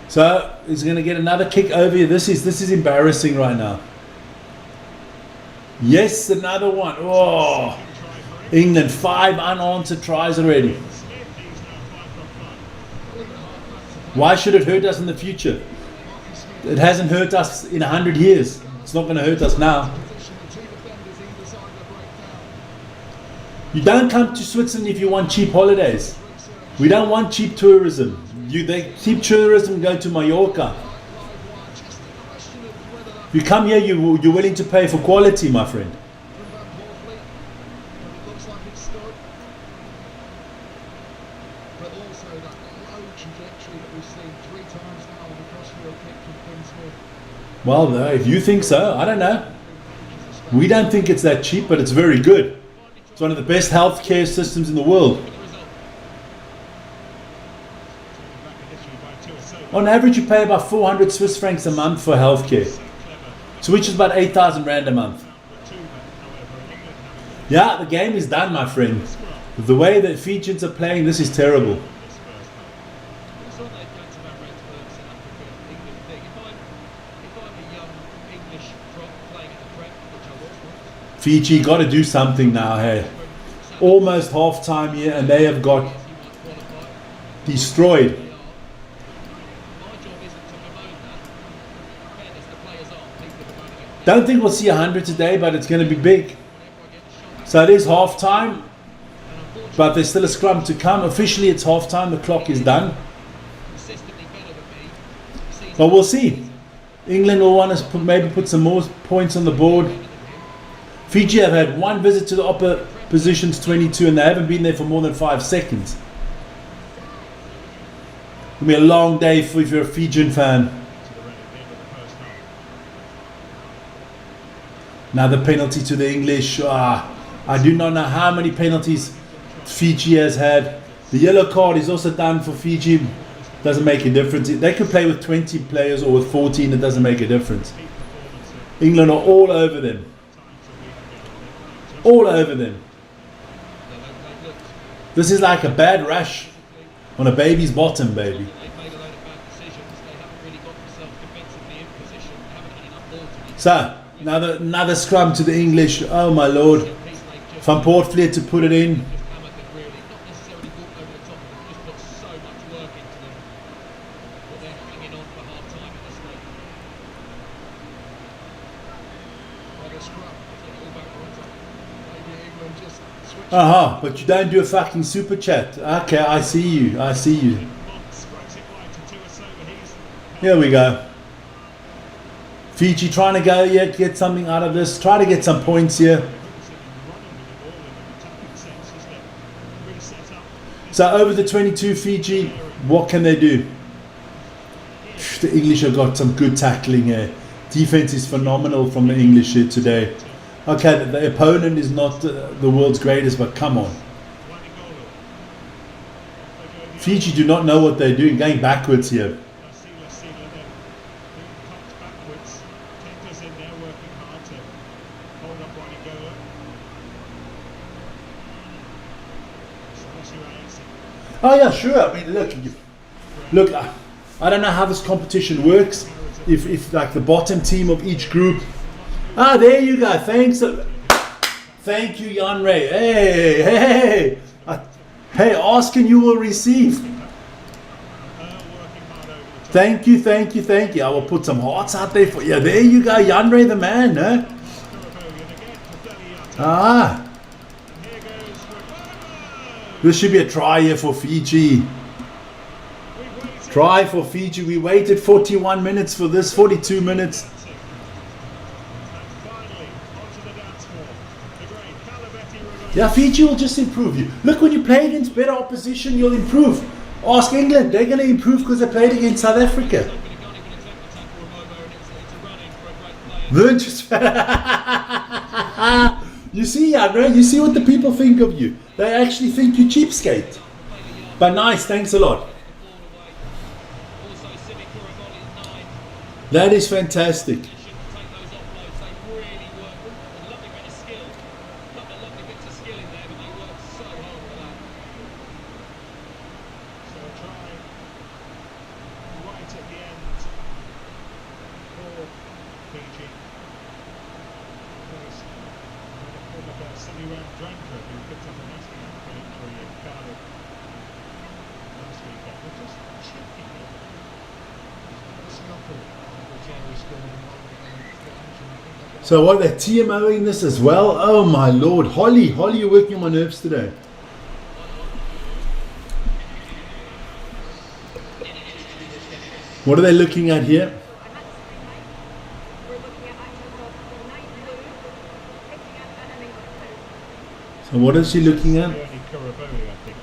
So he's going to get another kick over here. This is embarrassing right now. Yes, another one. Oh, England, 5 unanswered tries already. Why should it hurt us in the future? It hasn't hurt us in 100 years. It's not going to hurt us now. You don't come to Switzerland if you want cheap holidays. We don't want cheap tourism. Cheap tourism go to Mallorca. You come here, you're willing to pay for quality, my friend. Well, if you think so, I don't know. We don't think it's that cheap, but it's very good. It's one of the best healthcare systems in the world. On average, you pay about 400 Swiss francs a month for healthcare. So which is about 8,000 rand a month. Yeah, the game is done, my friend. The way that Fijians are playing, this is terrible. Fiji got to do something now, hey. Almost half time here and they have got destroyed. Don't think we'll see 100 today, but it's going to be big. So it is half time, but there's still a scrum to come. Officially it's half time, the clock is done. But we'll see. England will want to maybe put some more points on the board. Fiji have had one visit to the upper positions 22 and they haven't been there for more than 5 seconds. It'll be a long day if you're a Fijian fan. Another penalty to the English. I do not know how many penalties Fiji has had. The yellow card is also done for Fiji. Doesn't make a difference. They could play with 20 players or with 14. It doesn't make a difference. England are all over them. All over them. This is like a bad rash on a baby's bottom, baby. So, another scrum to the English. Oh my lord. Van Poortvliet to put it in. But you don't do a fucking super chat. Okay, I see you. I see you. Here we go. Fiji trying to go here, get something out of this. Try to get some points here. So over the 22 Fiji, what can they do? The English have got some good tackling here. Defense is phenomenal from the English here today. Okay, the opponent is not the world's greatest, but come on. Fiji do not know what they're doing, going backwards here. Oh yeah, sure. I mean, look. I don't know how this competition works. If like the bottom team of each group. There you go. Thanks. Thank you, Jan Ray. Hey. Hey, ask and you will receive. Thank you. I will put some hearts out there for you. There you go, Jan Ray, the man. This should be a try here for Fiji. Try for Fiji. We waited 41 minutes for this, 42 minutes. Yeah, Fiji will just improve you. Look, when you play against better opposition, you'll improve. Ask England. They're going to improve because they played against South Africa. You see, Andrea, you see what the people think of you. They actually think you cheapskate. But nice, thanks a lot. That is fantastic. So what, they're TMOing this as well? Oh my lord. Holly, you're working on my nerves today. What are they looking at here? So what is she looking at?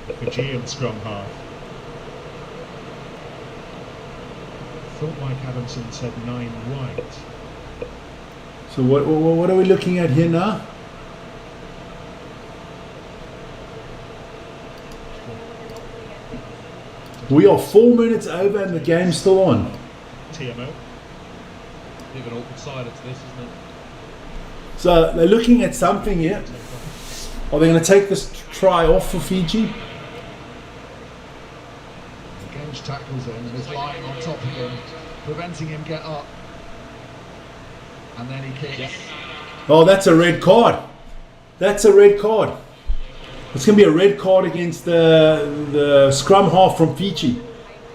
The Fijian scrum half. I thought Mike Adamson said 9 white. So what are we looking at here now? We are 4 minutes over and the game's still on. TMO. Bit of an awkward side to this, isn't it? So they're looking at something here. Are they going to take this try off for Fiji? Genge tackles him and is lying on top of him, preventing him get up. And then he kicks. Oh, that's a red card. That's a red card. It's going to be a red card against the scrum half from Fiji.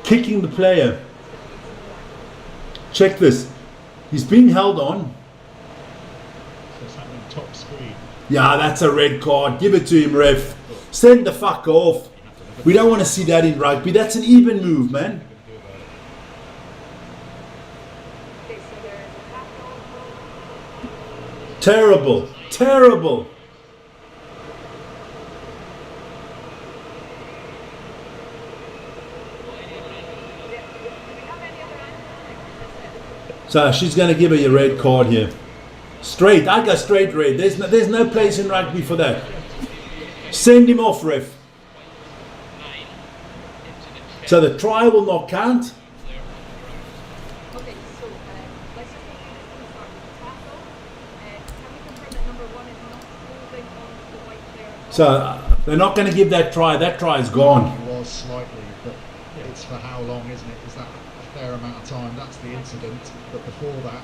Kicking the player. Check this. He's being held on. So it's happening top screen. Yeah, that's a red card. Give it to him, ref. Send the fuck off. We don't want to see that in rugby. That's an even move, man. Terrible. Terrible. So she's going to give her a red card here. Straight. I go straight red. There's no place in rugby for that. Send him off, ref. So the try will not count. Okay, so let's just go through this from the start. The tackle. Can we confirm that number 1 is not holding on to the white player? So they're not going to give that try. That try is gone. It was slightly, but it's for how long, isn't it? Is that a fair amount of time? That's the incident. But before that,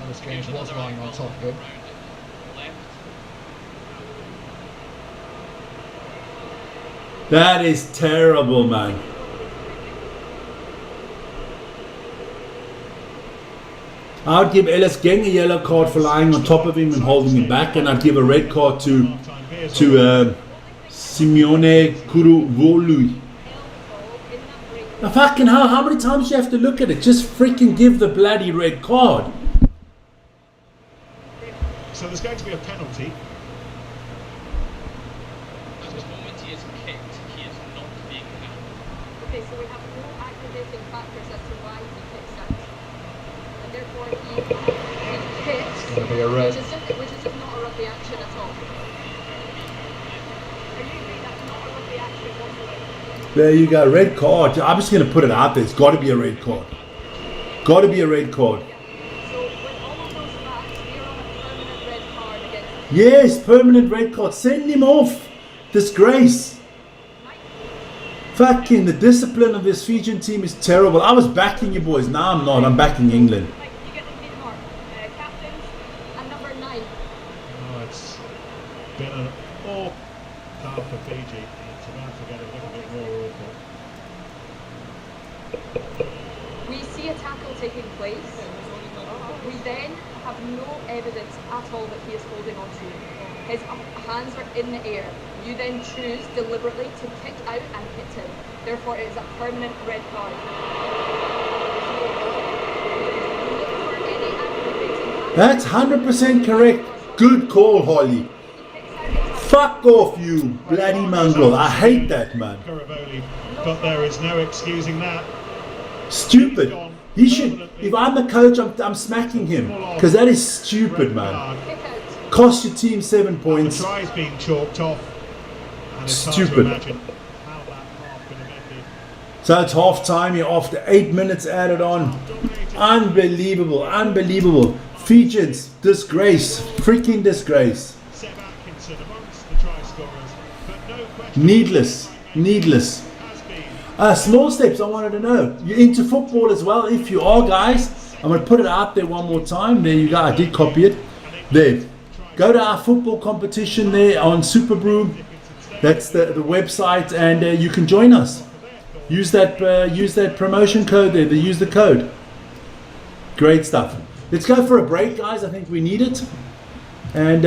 Ellis James was lying on top of him. That is terrible, man. I would give Ellis Geng a yellow card for lying on top of him and holding him back, and I'd give a red card to Simeone Kuruvolu. Now fucking hell, how many times do you have to look at it? Just freaking give the bloody red card. So there's going to be a penalty. At the moment he is kicked, he is not being held. Okay, so we have no aggravating factors as to why he kicks out. And therefore he kicks, It's going to be a red. which is just not a rugby action at all. Are you agree that's not a rugby action whatsoever? There you go, red card. I'm just going to put it out there. It's got to be a red card. Got to be a red card. So with all of those facts, we are on a permanent red card against Yes, permanent red card. Send him off. Disgrace. Fucking the discipline of this Fijian team is terrible. I was backing you boys. Now I'm not. I'm backing England. Mike, you get the mid mark. Captains and number 9. Oh, it's been an awful start for Fiji. It's about to get a little bit more awful. We see a tackle taking place. We then have no evidence at all that he is holding on to. His hands are in the air. You then choose deliberately to kick out and hit him. Therefore, it is a permanent red card. That's 100% correct. Good call, Holly. Fuck off, you bloody mongrel. I hate that, man. Caravoli, but there is no excusing that. Stupid. He should. If I'm the coach, I'm smacking him. Because that is stupid, man. Kick out. Cost your team 7 The points. try is being chalked off. And it's hard Stupid. to imagine how that half could have ended. So it's half time here after 8 minutes added on. Unbelievable, unbelievable. Fijians, disgrace. Freaking disgrace. Seb Atkinson amongst the try scorers, but no question Needless, needless. has been. Small steps, I wanted to know. You're into football as well? If you are, guys, I'm going to put it out there one more time. There you go. I did copy it. There. Go to our football competition there on Super Brew. That's the website, and you can join us. Use that promotion code there. Use the code. Great stuff. Let's go for a break, guys. I think we need it. And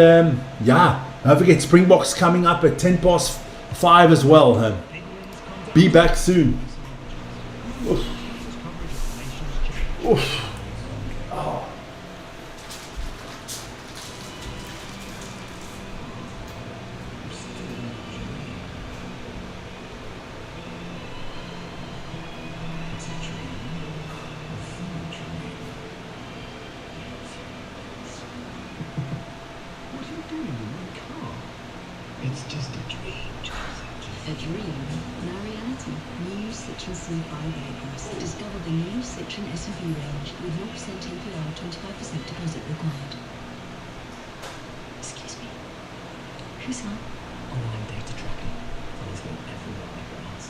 yeah, don't forget Springboks coming up at 5:10 as well. Be back soon. Oof. Oof. Oh. It's just a dream, Joseph. A dream, now reality. New Citroen C5 Aircross. Discover the new Citroen SUV range with 0% APR, 25% deposit required. Excuse me. Who's that? Online data tracking. Follows me everywhere I glance.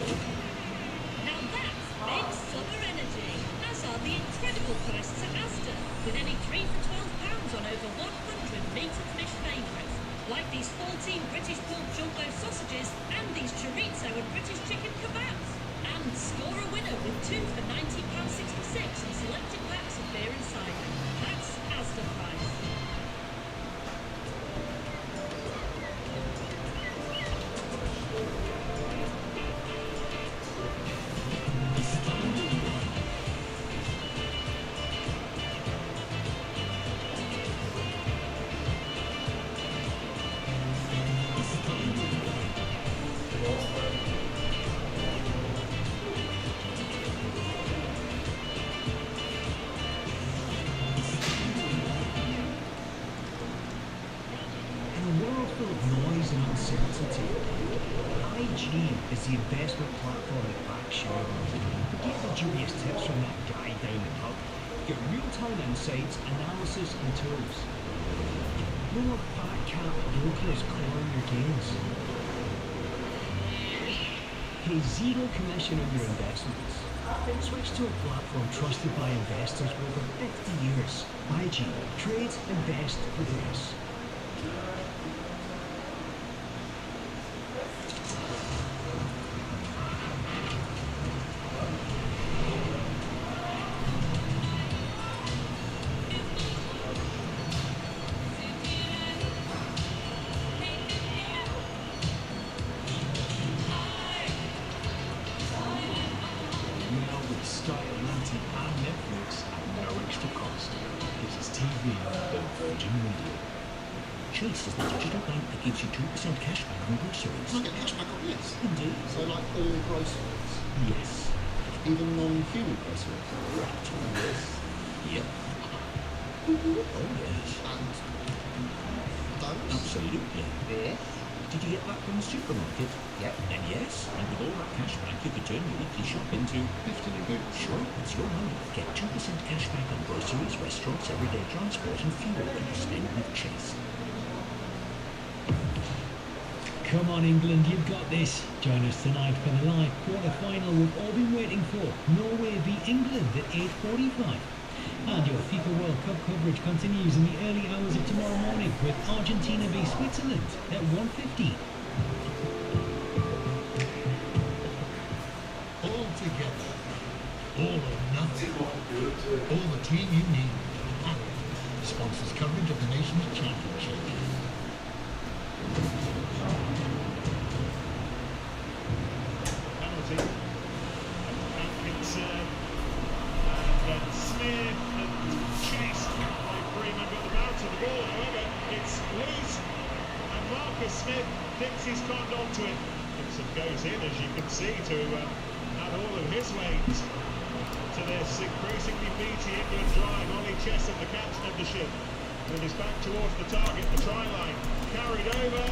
Now that's big summer energy, as are the incredible prices at Asda, with any 3 for £12 on over 100 meat and fish favourites. like these 14 British pork jumbo sausages and these chorizo and British chicken kebabs. And score a winner with 2 for £19.66 and selected packs of beer and cider. That's Asda price. Is the investment platform that backs shareholders. Forget the dubious tips from that guy down the pub. Get real-time insights, analysis and tools. No more fat cat brokers clawing your gains. Pay zero commission on your investments. Then switch to a platform trusted by investors for over 50 years. IG. Trade, invest, progress. Chase is the digital bank that gives you 2% cash back on groceries. Can I get cash back on this? Indeed. So like all groceries? Yes. Even non-human groceries? Correct. Yes. Yep. Oh, yes. And those? Absolutely. Yes. Did you get that from the supermarket? Yep. And yes, and with all that cash back, you could turn your weekly shop into... 50 new boots. Sure, it's your money. Get 2% cash back on groceries, restaurants, everyday transport and fuel when you spend with Chase. Come on England, you've got this. Join us tonight for the live quarter-final we've all been waiting for. Norway beat England at 8:45. And your FIFA World Cup coverage continues in the early hours of tomorrow morning with Argentina v Switzerland at 1:15. All together. All or nothing. All the team you need. Sponsors coverage of the Nations Championship. Penalty. Atkinson. And then Smith and chased by Freeman, but the bounce of the ball, however, it's loose. And Marcus Smith thinks he's conned onto it. Atkinson goes in, as you can see, to add all of his weight to this increasingly beaty England drive. Ollie Chesham, the captain of the ship, with his back towards the target, the try line. Carried over,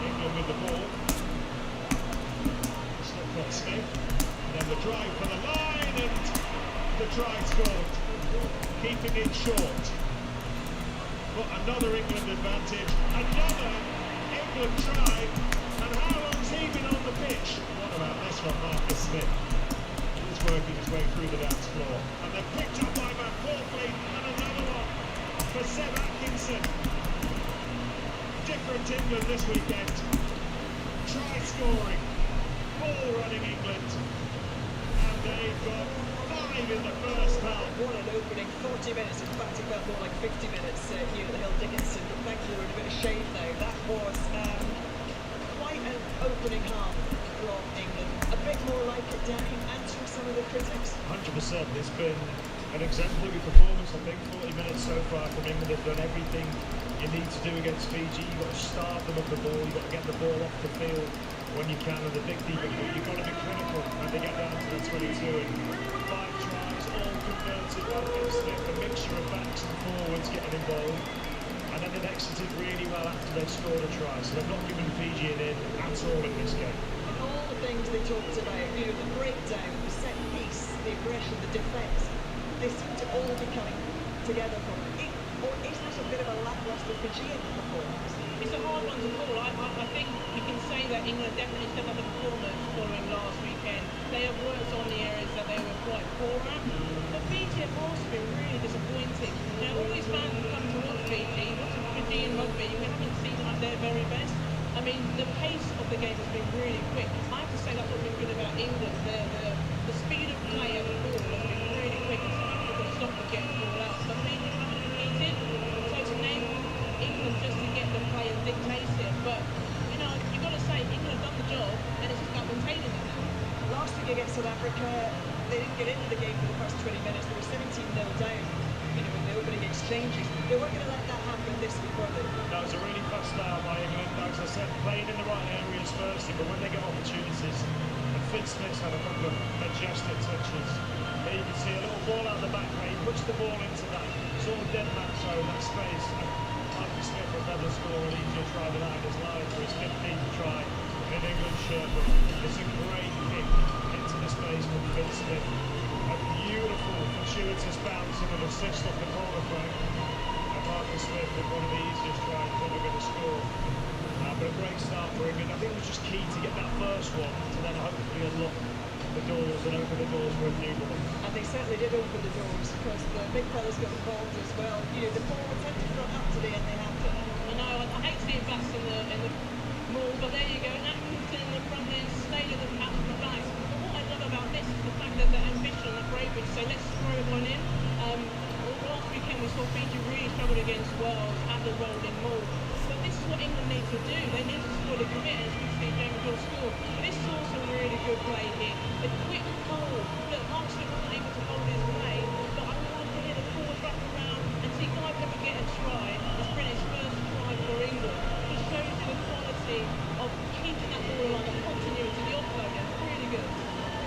England with the ball. Slip from Smith, and then the drive for the line, and the try scored, keeping it short. But another England advantage, another England try, and how long's he been on the pitch? What about this from Marcus Smith? He's working his way through the dance floor, and they're picked up by Van Portley, and another one for Seb Atkinson. Different England this weekend. Try scoring, ball running England, and they've got 5 in the first half. What an opening, 40 minutes, in fact it felt more like 50 minutes here at the Hill Dickinson, but thankfully we're in a bit of shade now. That was quite an opening half from England. A bit more like it, Danny, answering some of the critics. 100%, there's been an exemplary performance, I think, 40 minutes so far from England. They've done everything you need to do against Fiji. You've got to starve them of the ball, you've got to get the ball off the field when you can, and the big deep, you've got to be critical when they get down to the 22, and 5 tries, all converted by Phil Smith, a mixture of backs and forwards getting involved, and then they've exited really well after they've scored a try, so they've not given Fiji an in at all in this game. And all the things they talked about, you know, the breakdown, the set piece, the aggression, the defence, they seem to all be coming together from it. Or is this a bit of a lacklustre Fijian performance? It's a hard one to call. I think you can say that England definitely stepped up the performance following last weekend. They have worked on the areas that they were quite poor at. But Fiji have also been really disappointing. Now, all these fans who come to watch Fiji, watching Fijian rugby, you haven't seen them their very best. I mean, the pace of the game has been really quick. I have to say that's what's been good about England. The speed of play and the ball has been really quick, and South Africa stop them getting the ball out. So Fiji haven't competed. So to enable England just to get the play and dictate it. But, you know, you've got to say, England have done the job, and it's just about maintaining it now. Last week against South Africa, they didn't get into the game for the first 20 minutes. They were 17-0 down, you know, in the opening exchanges. They weren't going to let that happen this week, were they? That was a really fast start by England. As I said, playing in the right areas firstly, but when they get opportunities, and Finn Smith's had a couple of majestic touches. There you can see a little ball out the back there. He puts the ball into that sort of dead man zone, that space. Marcus Smith will never score an easier try than that in his life for his 15th try in England's shirt. But it's a great kick into the space from Finn Smith. A beautiful, fortuitous bounce and an assist off the corner flag. And Marcus Smith with one of the easiest tries ever going to score. But a great start for England. I think it was just key to get that first one to then hopefully unlock the doors and open the doors for a new one. And they certainly did open the doors because the big fellas got involved as well. You know, the forwards had to front up today and they have to. I know, I hate to see it back in the maul, but there you go. Atkinson in the front there, Slater out of the backs. But what I love about this is the fact that the ambition and the bravery to say, let's throw everyone in. Last weekend we saw Fiji really struggle against Wales at the rolling maul. But this is what England need to do. They need to score the commit, as we see James will score. This is also a really good play here. The quick goal. Look, Mark Smith wasn't able to hold his play, but I want to hear the forward wrap around and see Guy Pepper get a try. It's been his first try for England. It shows you the quality of keeping that ball along, the continuity, the offload. It's really good.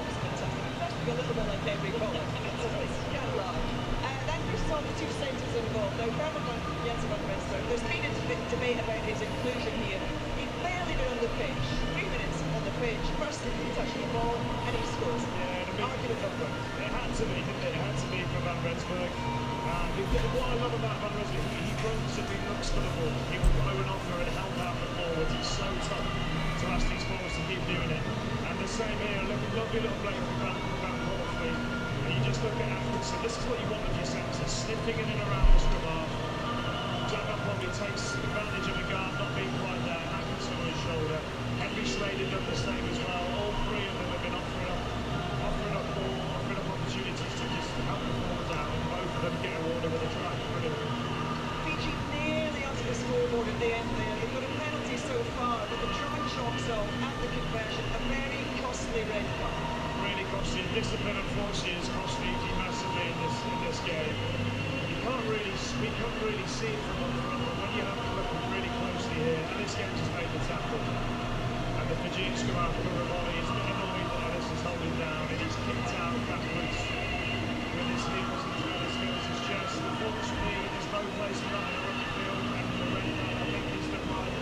It's fantastic. It must be a little bit like every bowler. Can't lie. Then we saw the two centres involved. Now, Jens van Rensburg, there's been a debate about his inclusion here. He's barely been on the pitch. 3 minutes on the pitch. First he touched the ball and he scores. Yeah, argument of them. It had to be, didn't it? It had to be for Van Rensburg. What I love about Van Rensburg, he runs and he looks for the ball. He will go and offer and help out the forwards. It's so tough to ask these forwards to keep doing it. And the same here, lovely little play from Van Horsley. And you just look at Atkinson. This is what you want of your centres, sniffing in and around the scrum half. Jabba probably takes advantage of a guard not being quite there. Atkinson on his shoulder. Henry Slater done the same as well. All three of them have been offering up ball, offering up opportunities to just help the forwards out. And both of them get a order with a try. Brilliant. Fiji nearly onto the scoreboard at the end there. They've got a penalty so far, but the drawing chalks off at the conversion. A very costly red card. Really costly. Discipline, unfortunately, has cost Fiji massively in this game. We can't really see it from up front, but when you have to look really closely here, Ellis just made the tackle. And the Fijian scrum half Kurabali is a bit annoyed that Ellis is holding down, and he's kicked out backwards with his heels and Ellis goes his chest. Unfortunately, there's no place for that in a rugby field, and the red card, I think, is the right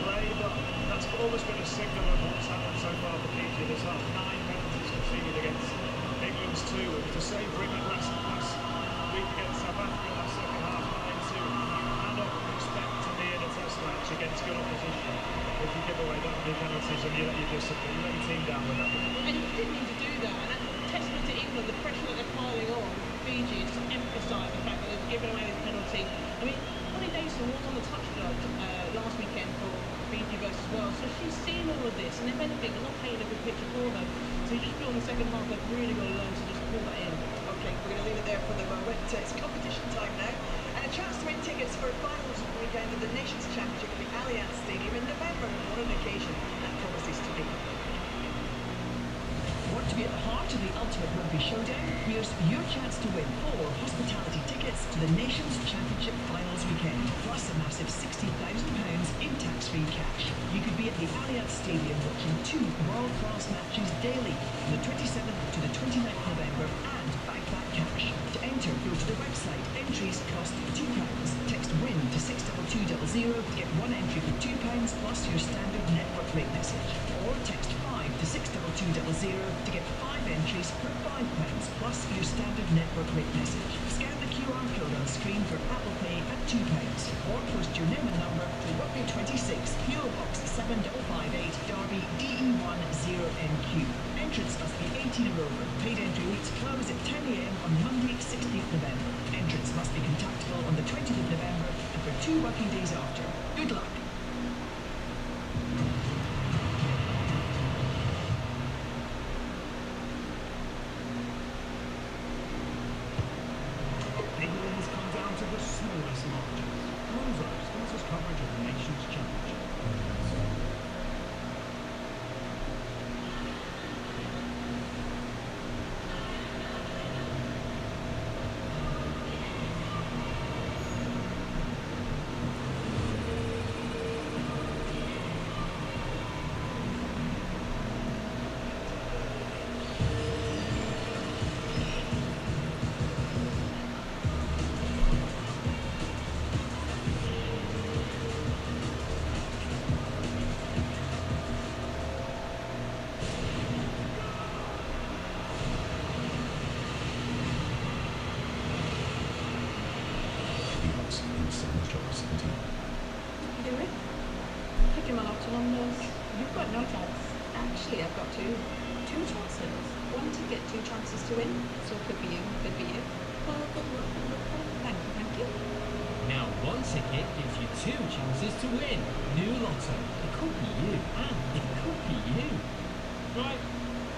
play, but that's almost been a signal of what's happened so far for Fiji. There's 9 penalties conceded against England's 2. It was the same for England last week against South Africa, that second half 9-2. You cannot expect to be in a test match against good opposition if you give away that many penalties and you let your discipline, you let your team down with that. And you didn't need to do that. And that's a testament to England, the pressure that they're piling on Fiji, just emphasise the fact that they've given away this penalty. I mean, Connie Davidson was on the touchline last weekend for Fiji versus Wales, so she's seen all of this, and if anything, they're not painting a good picture for her. So you just feel in the second half they've really got to learn to just pull that in. Okay, we're going to leave it there for the moment. It's competition time now. And a chance to win tickets for a finals weekend of the Nations Championship at the Allianz Stadium in November. And what an occasion that promises to be. Want to be at the heart of the ultimate rugby showdown? Here's your chance to win 4 hospitality tickets to the Nations Championship Finals weekend, plus a massive £60,000 in tax-free cash. You could be at the Allianz Stadium watching 2 world-class matches daily from the 27th to the 29th November and back that cash. To enter, go to the website. Entries cost £2. Text WIN to 62200 to get 1 entry for £2 plus your standard network rate message. Or text 5 to 62200 to get 5 entries for £5 plus your standard network rate message. Scan the QR code on screen for Apple Pay at £2. Or post your name and number to Rugby 26, PO Box 7058, Derby DE10NQ. Entrance must be 18 or over. Paid entry rates close at 10 AM on Monday, 16th November. Entrance must be contactable on the 20th of November and for 2 working days after. Good luck! so much opportunity. You do it? Picking my lotto on those. You've got no chance. Actually, I've got two. Two chances. One ticket, two chances to win. So it could be you, could be you. Well, good luck. Thank you, thank you. Now one ticket gives you two chances to win. New lotto. It could be you, and it could be you. Right,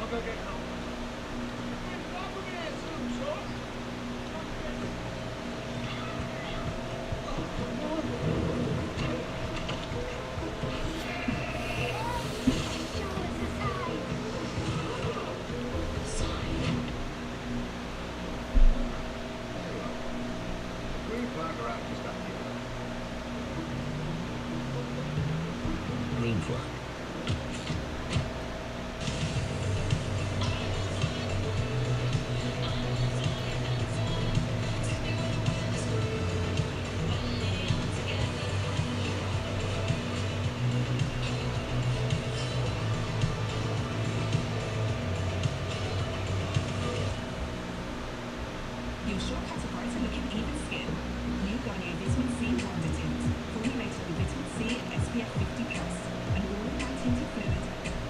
I'll go get help. Green flag. Your shortcuts are bright and looking even skin. New Garnier Vitamin C Wonder Tint, formulated with vitamin C and SPF 50+, an all-in-one tinted fluid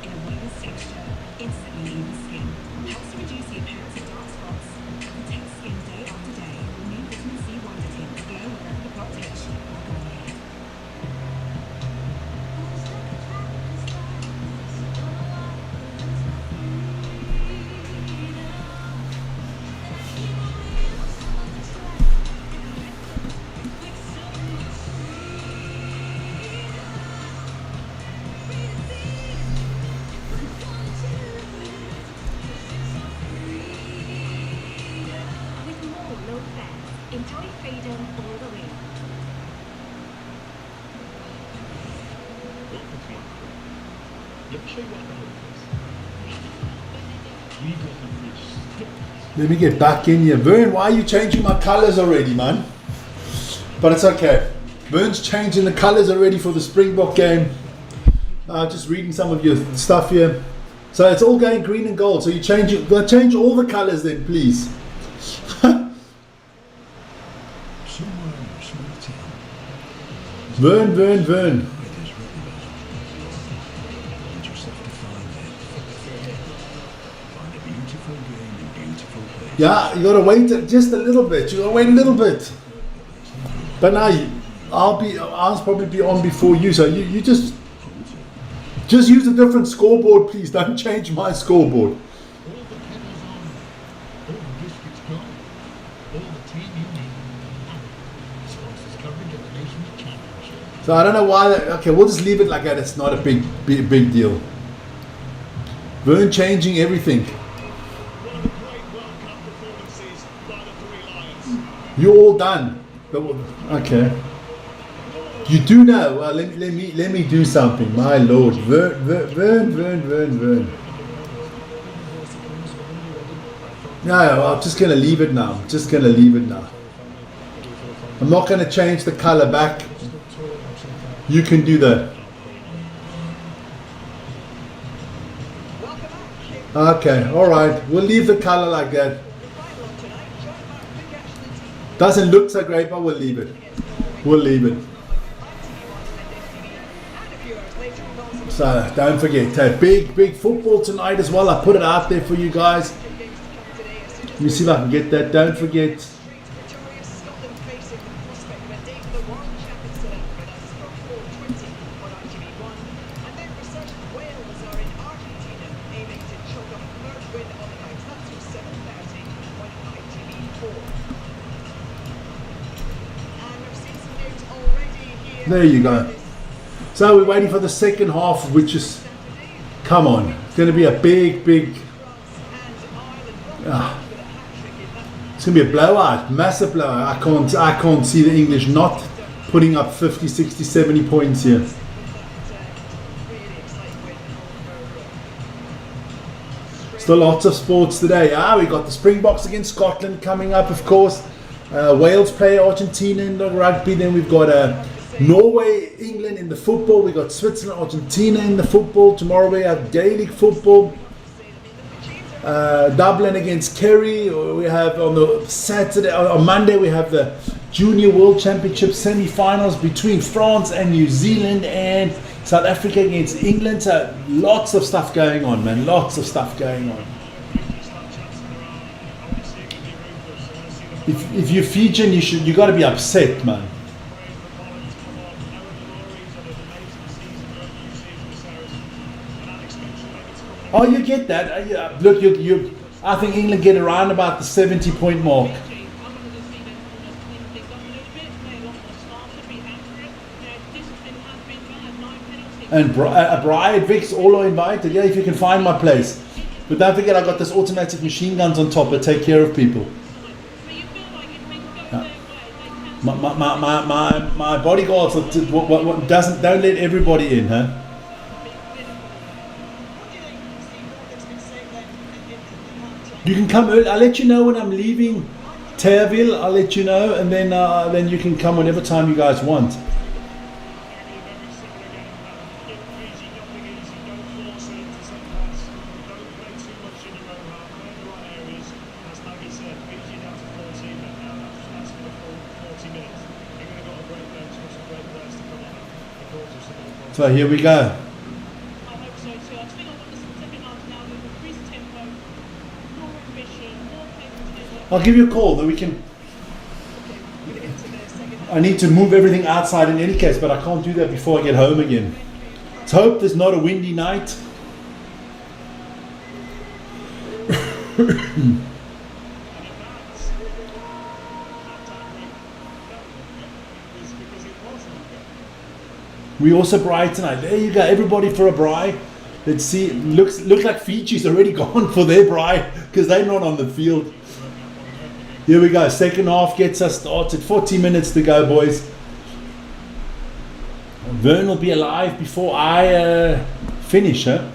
in a weaver's texture, instantly even skin. Helps to reduce the appearance of dark spots and protects skin day after day. New Vitamin C Wonder Tint, glow wherever the pot touch. Garnier. With more low fares, enjoy freedom all the way. Welcome to my crew. Let me show you what the hope is. We got the bridge stuck. Let me get back in here. Vern, why are you changing my colours already, man? But it's okay. Vern's changing the colours already for the Springbok game. Just reading some of your stuff here. So it's all going green and gold. So you change all the colours then, please. Somewhere in a small town. Vern. It is Rugby Nations. You just have to find it. Find a beautiful game in beautiful place. Yeah, you gotta wait just a little bit. You gotta wait a little bit. But now I'll probably be on before you. So you just use a different scoreboard, please. Don't change my scoreboard. All the kettle's on, all the biscuits gone, all the team you need, and sponsors coverage of the Nations Championship. So I don't know why. Okay, we'll just leave it like that. It's not a big deal. Vern changing everything. One of the great World Cup performances by the Three Lions. You're all done. Okay. You do know. Well, let me do something. My lord, Vern. No, I'm just gonna leave it now. I'm not gonna change the color back. You can do that. Okay, all right. We'll leave the color like that. Doesn't look so great, but we'll leave it. So don't forget, big football tonight as well. I put it out there for you guys. Let me see if I can get that. Don't forget. Victorious Scotland facing the prospect of a date for the World Champions South Africa. That's from 4:20 on ITV1. And then resurgent Wales are in Argentina, aiming to chalk up a third win on the night. That's from 7:30 on ITV4. And we've seen some news already here. There you go. So we're waiting for the second half, which is, come on, it's going to be a big. It's going to be a blowout, massive blowout. I can't see the English not putting up 50, 60, 70 points here. Still lots of sports today. We got the Springboks against Scotland coming up, of course. Wales play Argentina in the rugby. Then we've got Norway, England in the football. We got Switzerland, Argentina in the football. Tomorrow we have Gaelic football. Dublin against Kerry. We have on the Saturday, on Monday we have the Junior World Championship semi-finals between France and New Zealand and South Africa against England. So lots of stuff going on, man. Lots of stuff going on. If you're Fijian, you got to be upset, man. Oh, you get that. Look, I think England get around about the 70-point mark. And Brian, Vix, all are invited. Yeah, if you can find my place. But don't forget, I got this automatic machine guns on top that take care of people. My bodyguards don't let everybody in, huh? You can come early. I'll let you know when I'm leaving Tairville. I'll let you know, and then you can come whenever time you guys want. So here we go. I'll give you a call that we can. I need to move everything outside in any case, but I can't do that before I get home again. Let's hope there's not a windy night. We also braai tonight. There you go, everybody for a braai. Let's see. Looks like Fiji's already gone for their braai because they're not on the field. Here we go. Second half gets us started. 40 minutes to go, boys. Vern will be alive before I finish, huh?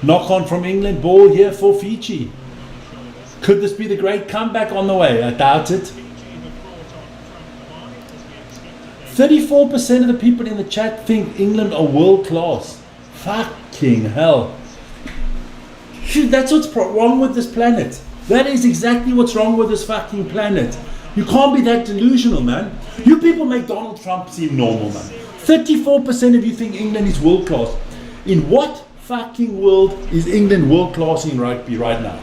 Knock on from England. Ball here for Fiji. Could this be the great comeback on the way? I doubt it. 34% of the people in the chat think England are world class. Fucking hell. Shoot, that's what's wrong with this planet. That is exactly what's wrong with this fucking planet. You can't be that delusional, man. You people make Donald Trump seem normal, man. 34% of you think England is world class. In what fucking world is England world class in rugby right now?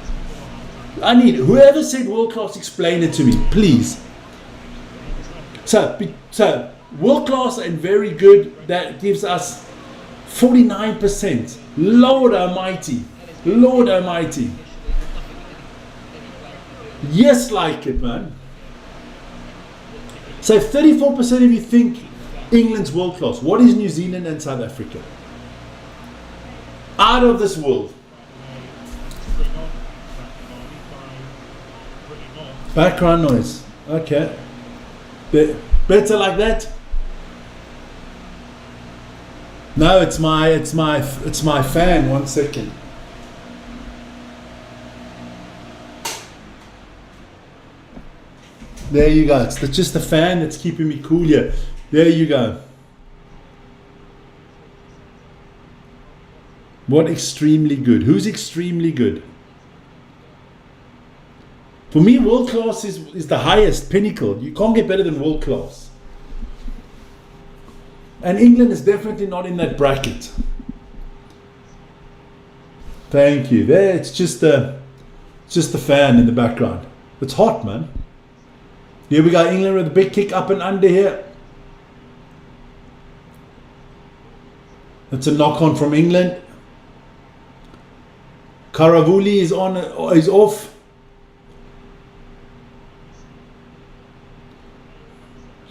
I need whoever said world class, explain it to me, please. So world class and very good, that gives us 49%. Lord Almighty. Lord Almighty. Yes, like it, man. So 34% of you think England's world class. What is New Zealand and South Africa? Out of this world. Background noise. Okay. Better like that? No, it's my fan. 1 second. There you go. It's just the fan that's keeping me cool here. There you go. What extremely good? Who's extremely good? For me, world class is the highest pinnacle. You can't get better than world class. And England is definitely not in that bracket. Thank you. There, it's just the fan in the background. It's hot, man. Here we go, England with a big kick up and under here. That's a knock on from England. Karavuli is off.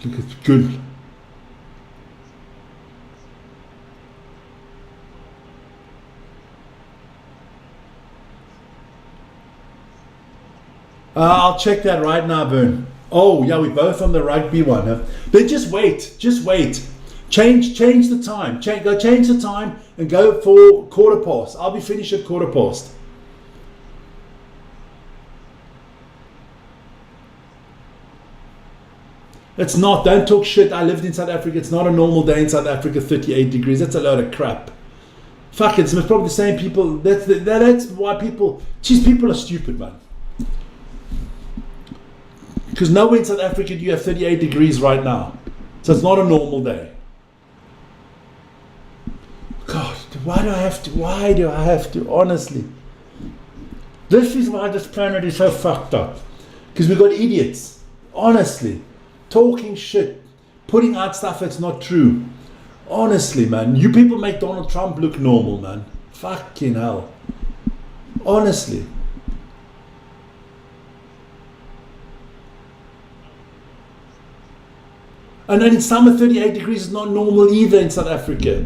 Look, it's good. I'll check that right now, Vern. Oh, yeah, we're both on the rugby one. Huh? Then just wait. Change the time. Go change the time and go for quarter past. I'll be finished at quarter past. It's not. Don't talk shit. I lived in South Africa. It's not a normal day in South Africa, 38 degrees. That's a load of crap. Fuck it. It's probably the same people. That's why people... Geez, people are stupid, man. Because nowhere in South Africa do you have 38 degrees right now. So it's not a normal day. God, why do I have to, honestly? This is why this planet is so fucked up. Because we've got idiots, honestly, talking shit, putting out stuff that's not true. Honestly, man, you people make Donald Trump look normal, man. Fucking hell. Honestly. And then in summer, 38 degrees is not normal either in South Africa.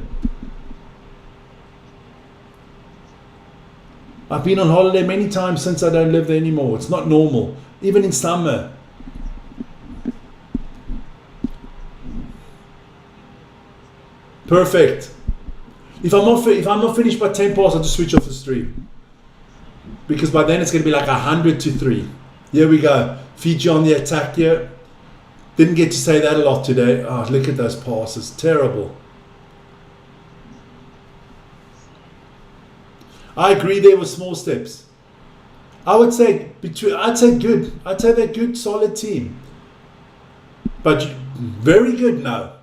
I've been on holiday many times since I don't live there anymore. It's not normal, even in summer. Perfect. If I'm not finished by 10 past, I'll just switch off the stream. Because by then it's going to be like 100-3. Here we go. Fiji on the attack here. Didn't get to say that a lot today. Oh, look at those passes. Terrible. I agree there were small steps. I'd say good. I'd say they're a good, solid team. But very good now.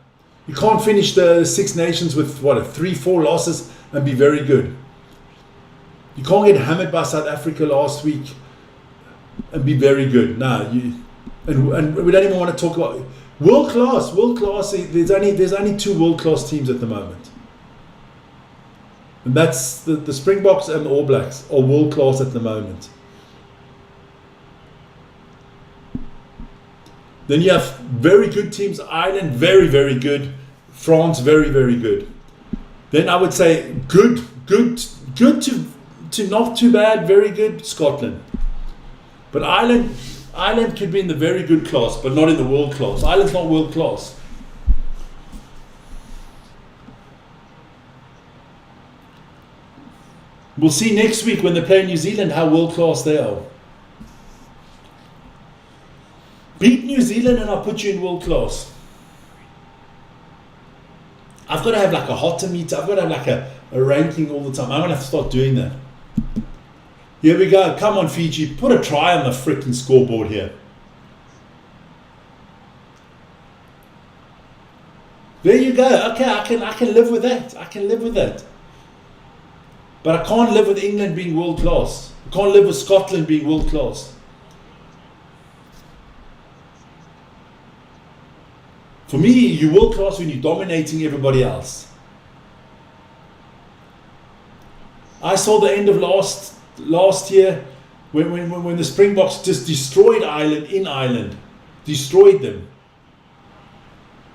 You can't finish the Six Nations with, 3-4 losses and be very good. You can't get hammered by South Africa last week and be very good. And we don't even want to talk about world class. There's only 2 world class teams at the moment. And that's the Springboks and the All Blacks are world class at the moment. Then you have very good teams. Ireland, very, very good. France, very, very good. Then I would say good to not too bad, very good, Scotland. But Ireland could be in the very good class, but not in the world class. Ireland's not world class. We'll see next week when they play New Zealand how world class they are. Beat New Zealand and I'll put you in world class. I've got to have like a hotter meter. I've got to have like a ranking all the time. I'm going to have to start doing that. Here we go. Come on, Fiji. Put a try on the freaking scoreboard here. There you go. Okay, I can live with that. I can live with that. But I can't live with England being world class. I can't live with Scotland being world class. For me, you're world class when you're dominating everybody else. I saw the end of last year when the Springboks just destroyed Ireland in Ireland. Destroyed them.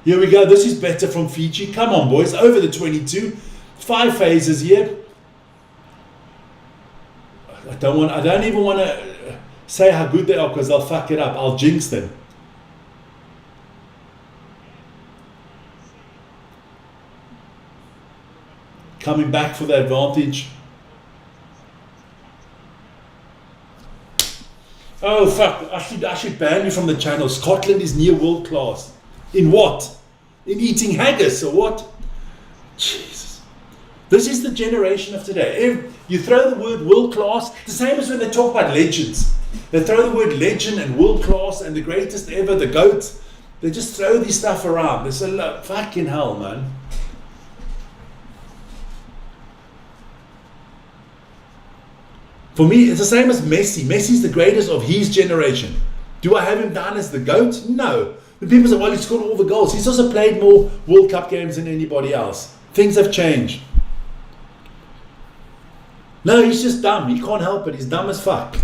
Here we go. This is better from Fiji. Come on, boys. Over the 22. 5 phases here. I don't even want to say how good they are because I'll fuck it up. I'll jinx them. Coming back for the advantage. Oh fuck, I should ban you from the channel. Scotland is near world class. In what? In eating haggis or what? Jesus. This is the generation of today. If you throw the word world class, the same as when they talk about legends. They throw the word legend and world class and the greatest ever, the GOAT. They just throw this stuff around. They say, look, fucking hell, man. For me, it's the same as Messi. Messi's the greatest of his generation. Do I have him down as the GOAT? No. When people say, well, he scored all the goals. He's also played more World Cup games than anybody else. Things have changed. No, he's just dumb. He can't help it. He's dumb as fuck.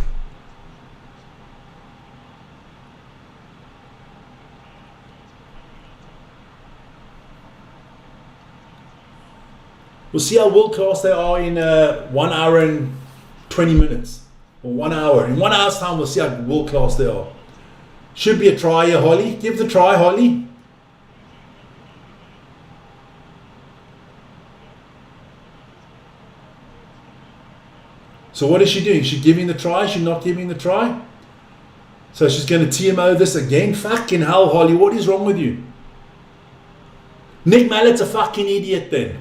We'll see how world class they are in 1 hour and 20 minutes. Or 1 hour. In 1 hour's time, we'll see how world class they are. Should be a try here, Holly. Give the try, Holly. So what is she doing? She's giving the try? She's not giving the try? So she's going to TMO this again? Fucking hell, Holly. What is wrong with you? Nick Mallett's a fucking idiot then.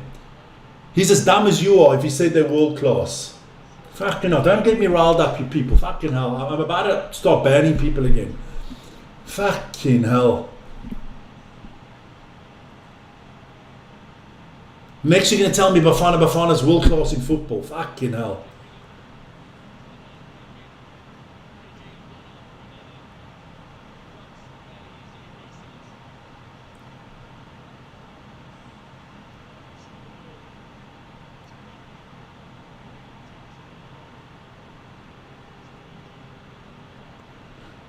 He's as dumb as you are if he said they're world class. Fucking hell. Don't get me riled up, you people. Fucking hell. I'm about to start banning people again. Fucking hell. Next you're going to tell me Bafana's world class in football. Fucking hell.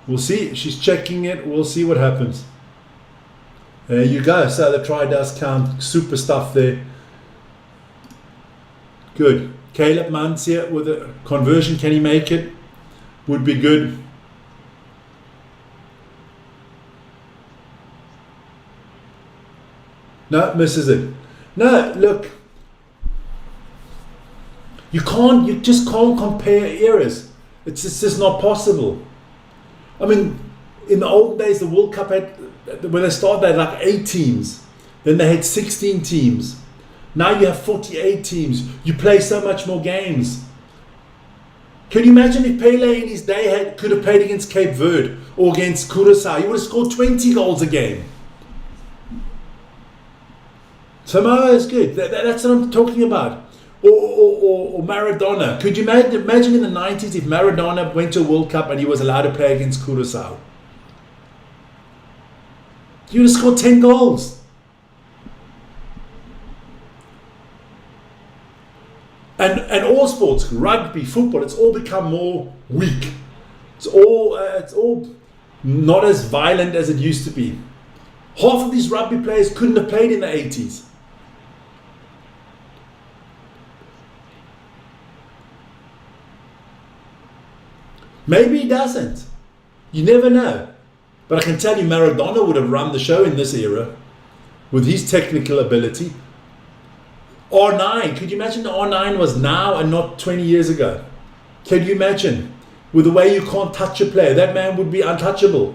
We'll see. She's checking it. We'll see what happens. There you go. So the try does count. Super stuff there. Good. Caleb Mans here with a conversion. Can he make it? Would be good. No, misses it. No, look. You just can't compare eras. It's just not possible. I mean, in the old days, the World Cup had, when they started, they had like 8 teams. Then they had 16 teams. Now you have 48 teams. You play so much more games. Can you imagine if Pele in his day could have played against Cape Verde or against Curaçao? He would have scored 20 goals a game. Samoa is good. That's what I'm talking about. Or Maradona. Could you imagine in the 90s if Maradona went to a World Cup and he was allowed to play against Curaçao? He would have scored 10 goals. And all sports, rugby, football, it's all become more weak. It's all not as violent as it used to be. Half of these rugby players couldn't have played in the 80s. Maybe he doesn't. You never know. But I can tell you Maradona would have run the show in this era with his technical ability. R9, could you imagine the R9 was now and not 20 years ago? Can you imagine? With the way you can't touch a player, that man would be untouchable.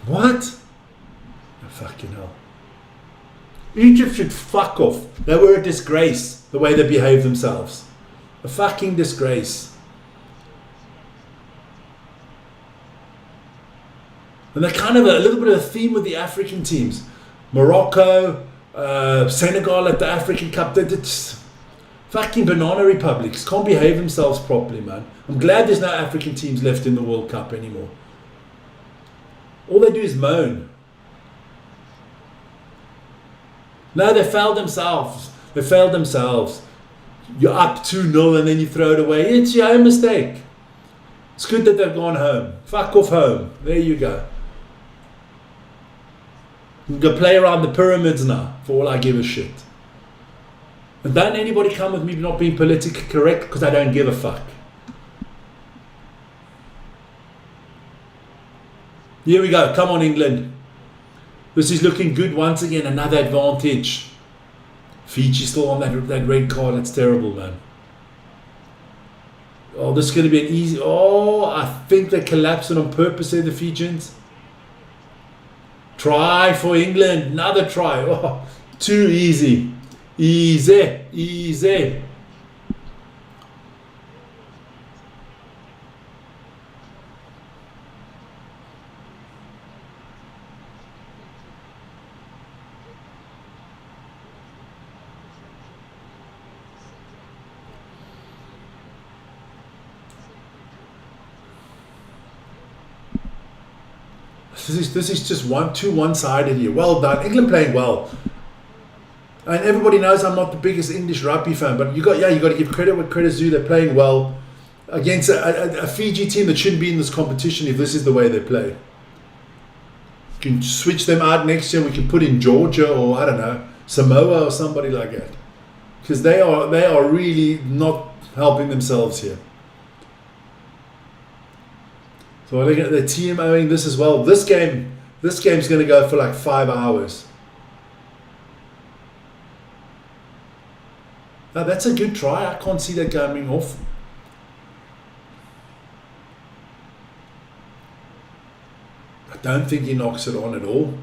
What? Oh, fucking hell. Egypt should fuck off. They were a disgrace, the way they behaved themselves. A fucking disgrace. And they're kind of a little bit of a theme with the African teams. Morocco, Senegal at the African Cup. They're just fucking banana republics. Can't behave themselves properly, man. I'm glad there's no African teams left in the World Cup anymore. All they do is moan. No, they failed themselves. They failed themselves. You're up 2-0 and then you throw it away. It's your own mistake. It's good that they've gone home. Fuck off home. There you go. You can go play around the pyramids now, for all I give a shit. And don't anybody come with me not being politically correct, because I don't give a fuck. Here we go. Come on, England. This is looking good once again. Another advantage. Fiji still on that red card. That's terrible, man. Oh, this is going to be an easy... Oh, I think they're collapsing on purpose there, the Fijians. Try for England. Another try. Oh, too easy. Easy. Easy. This is just too one-sided here. Well done. England playing well. And everybody knows I'm not the biggest English rugby fan, but you got to give credit where credit's due. They're playing well against a Fiji team that shouldn't be in this competition if this is the way they play. You can switch them out next year. We can put in Georgia or I don't know, Samoa or somebody like that, because they are really not helping themselves here. So they're TMOing this as well. This game's going to go for like 5 hours. Now that's a good try. I can't see that coming off. I don't think he knocks it on at all.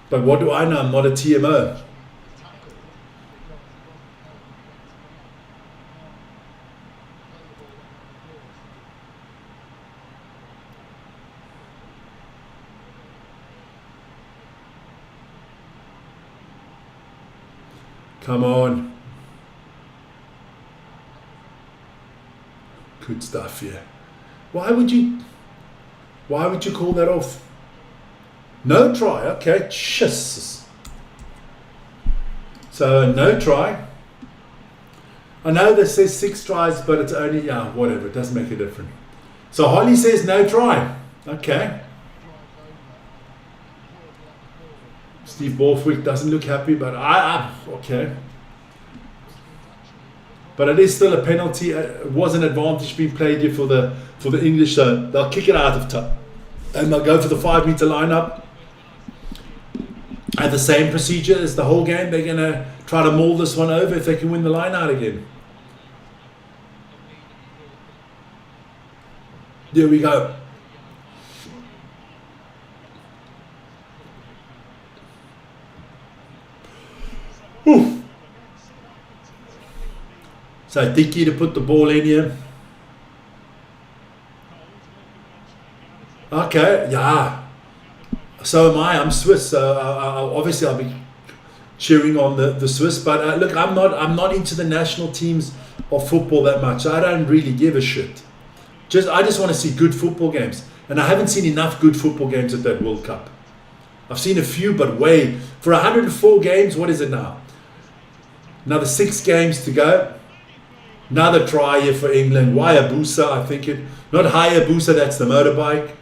But what do I know? I'm not a TMO. Come on. Good stuff here. Why would you call that off? No try. Okay. Jesus. So no try. I know this says 6 tries, but it's only, yeah, whatever. It doesn't make a difference. So Holly says no try. Okay. Steve Borthwick doesn't look happy, but okay. But it is still a penalty. It was an advantage being played here for the English. So they'll kick it out of touch, and they'll go for the 5-meter lineup. And the same procedure as the whole game. They're gonna try to maul this one over if they can win the line out again. There we go. Whew. So Dicky to put the ball in here. Okay, yeah. So am I. I'm Swiss, so obviously I'll be cheering on the Swiss. But look, I'm not into the national teams of football that much. I don't really give a shit. I just want to see good football games, and I haven't seen enough good football games at that World Cup. I've seen a few, but for 104 games. What is it now? Another 6 games to go. Another try here for England. Hayabusa, I think it. Not Hayabusa, that's the motorbike.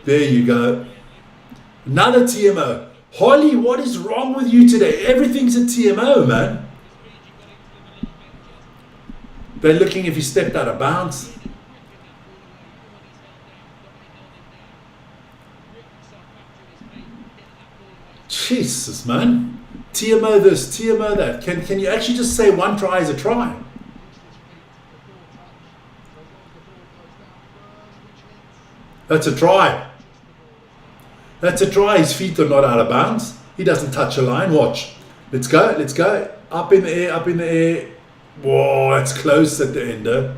There you go. Another TMO. Holly, what is wrong with you today? Everything's a TMO, man. They're looking if he stepped out of bounds. Jesus, man. TMO this, TMO that. Can you actually just say one try is a try? That's a try. That's a try. His feet are not out of bounds. He doesn't touch a line. Watch. Let's go. Let's go. Up in the air. Up in the air. Whoa, that's close at the end, though.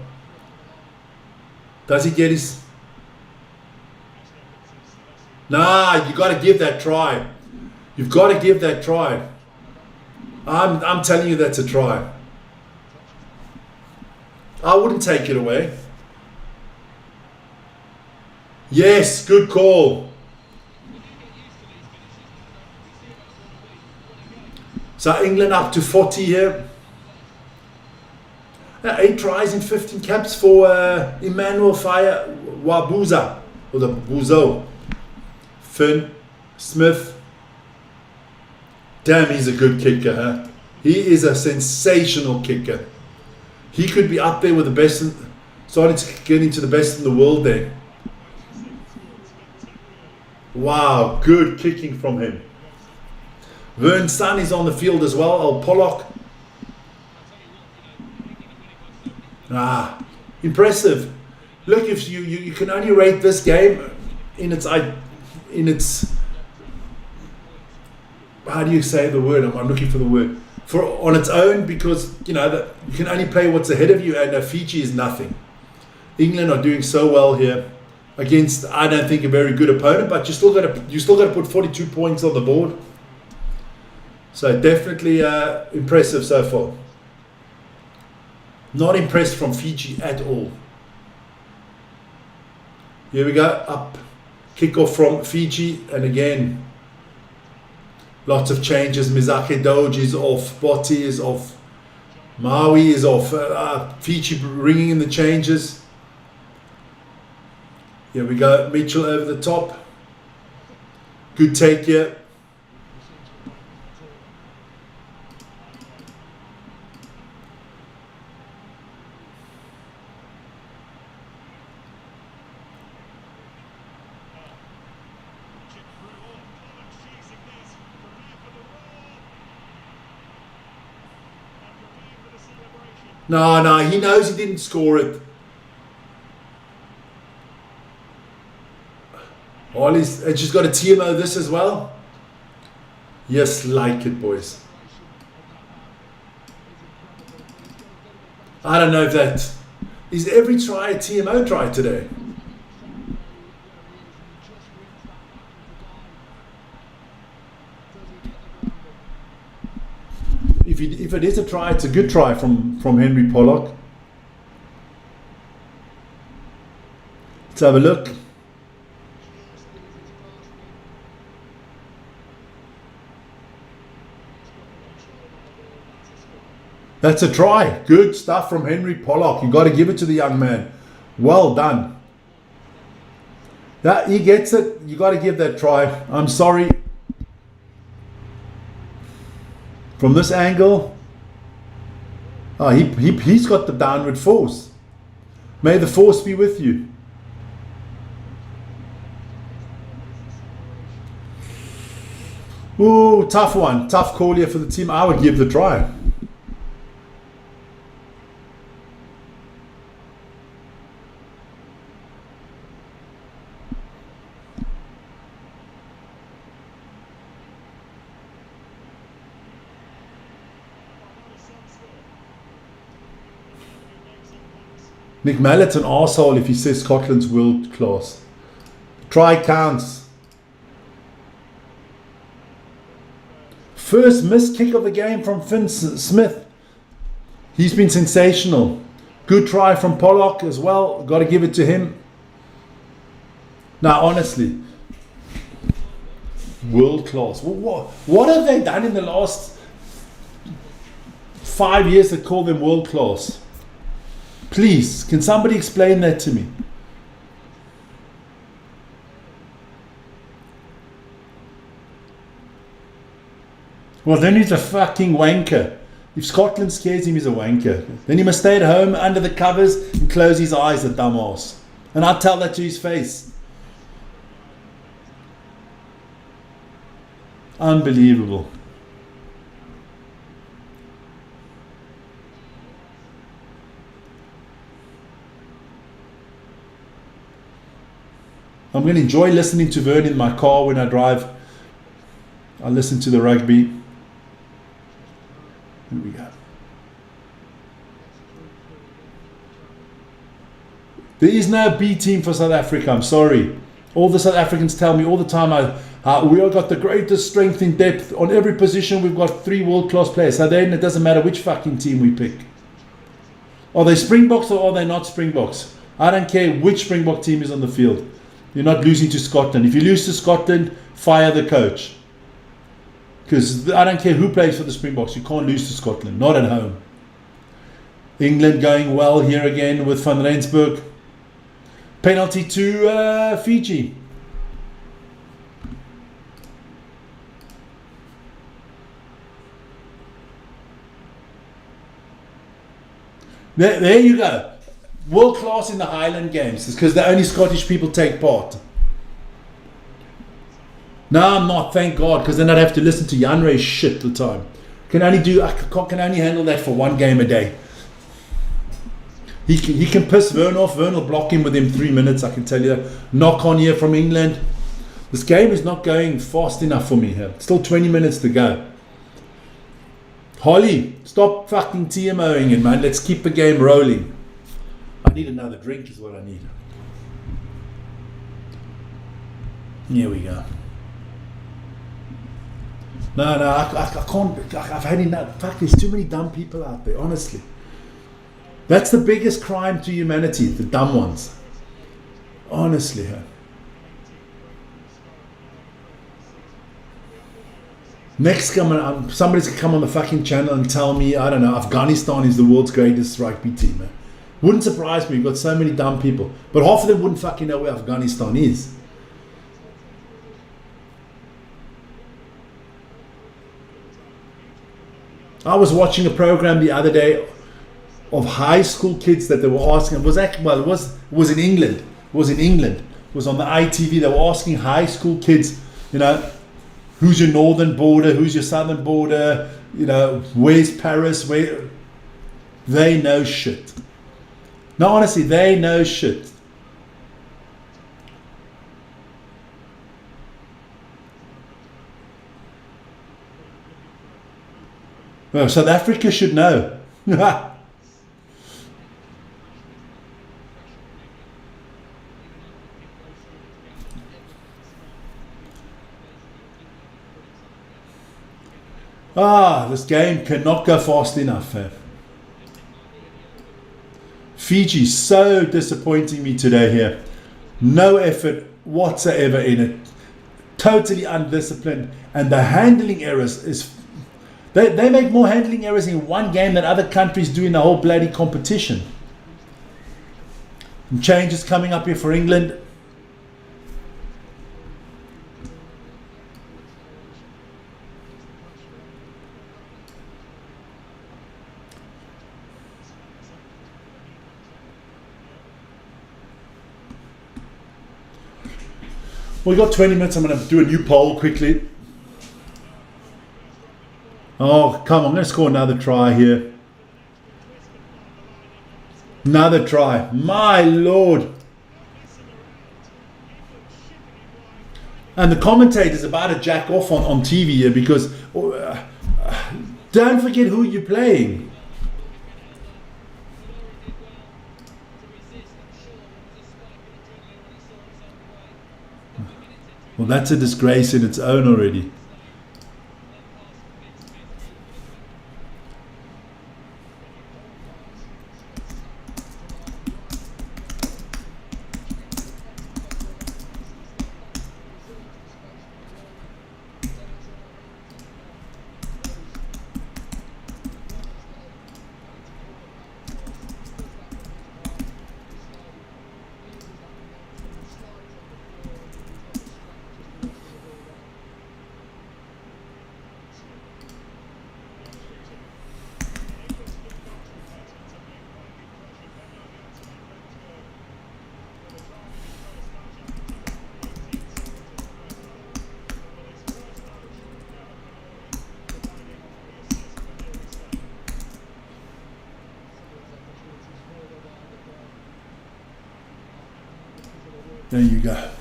Does he get his... Nah, you got to give that try. You've got to give that try. I'm telling you that's a try. I wouldn't take it away. Yes, good call. So England up to 40 here. 8 tries in 15 caps for Emmanuel Wabuza, or the Buzo. Finn Smith. Damn, he's a good kicker, huh? He is a sensational kicker. He could be up there with the best, starting to get into the best in the world there. Wow, good kicking from him. Vern Sun is on the field as well. Old Pollock. Impressive. Look, if you can only rate this game in its how do you say the word? I'm looking for the word. On its own, because you know that you can only play what's ahead of you, and Fiji is nothing. England are doing so well here against, I don't think, a very good opponent, but you still got to put 42 points on the board. So definitely impressive so far. Not impressed from Fiji at all. Here we go, up. Kickoff from Fiji, and again, lots of changes. Mizake Doge is off, Botti is off, Maui is off. Fiji bringing in the changes. Here we go, Mitchell over the top. Good take here. No, he knows he didn't score it. Ollie's, and she's got a TMO this as well. Yes, like it, boys. I don't know if that is every try a TMO try today. If it is a try, it's a good try from Henry Pollock. Let's have a look. That's a try. Good stuff from Henry Pollock. You got to give it to the young man. Well done. That he gets it. You got to give that try. I'm sorry. From this angle, he's got the downward force. May the force be with you. Ooh, tough one. Tough call here for the team. I would give the try. Nick Mallett's an arsehole if he says Scotland's world class. Try counts. First missed kick of the game from Finn Smith. He's been sensational. Good try from Pollock as well. Got to give it to him. Now, honestly, world class. What have they done in the last 5 years that call them world class? Please, can somebody explain that to me? Well, then he's a fucking wanker. If Scotland scares him, he's a wanker. Then he must stay at home under the covers and close his eyes, the dumbass. And I'll tell that to his face. Unbelievable. I'm going to enjoy listening to Vern in my car when I drive. I listen to the rugby. Here we go. There is no B team for South Africa. I'm sorry. All the South Africans tell me all the time, we have got the greatest strength in depth. On every position, we've got 3 world-class players. So then it doesn't matter which fucking team we pick. Are they Springboks or are they not Springboks? I don't care which Springbok team is on the field. You're not losing to Scotland. If you lose to Scotland, fire the coach. Because I don't care who plays for the Springboks. You can't lose to Scotland. Not at home. England going well here again with Van Rensburg. Penalty to Fiji. There you go. World class in the Highland Games. It's because the only Scottish people take part. No, I'm not, thank God, because then I'd have to listen to Janre's shit all the time. I can only handle that for 1 game a day. He can piss Vern off. Vern will block him within 3 minutes, I can tell you that. Knock on here from England. This game is not going fast enough for me here. Still 20 minutes to go. Holly, stop fucking TMOing it, man. Let's keep the game rolling. I need another drink is what I need. Here we go. No, I can't. I've had enough. Fuck, there's too many dumb people out there, honestly. That's the biggest crime to humanity, the dumb ones. Honestly, huh? Next, somebody's gonna come on the fucking channel and tell me, I don't know, Afghanistan is the world's greatest rugby team, man. Wouldn't surprise me, we've got so many dumb people. But half of them wouldn't fucking know where Afghanistan is. I was watching a program the other day of high school kids that they were asking. It was in England. It was on the ITV. They were asking high school kids, who's your northern border, who's your southern border, where's Paris, where. They know shit. No, honestly, they know shit. Well, South Africa should know. This game cannot go fast enough. Fiji so disappointing me today here. No effort whatsoever in it. Totally undisciplined. And the handling errors is... They make more handling errors in one game than other countries do in the whole bloody competition. And changes coming up here for England. We got 20 minutes. I'm going to do a new poll quickly. Oh, come on. I'm going to score another try here. Another try. My Lord. And the commentators about to jack off on TV here because don't forget who you're playing. Well, that's a disgrace in its own already. There you go.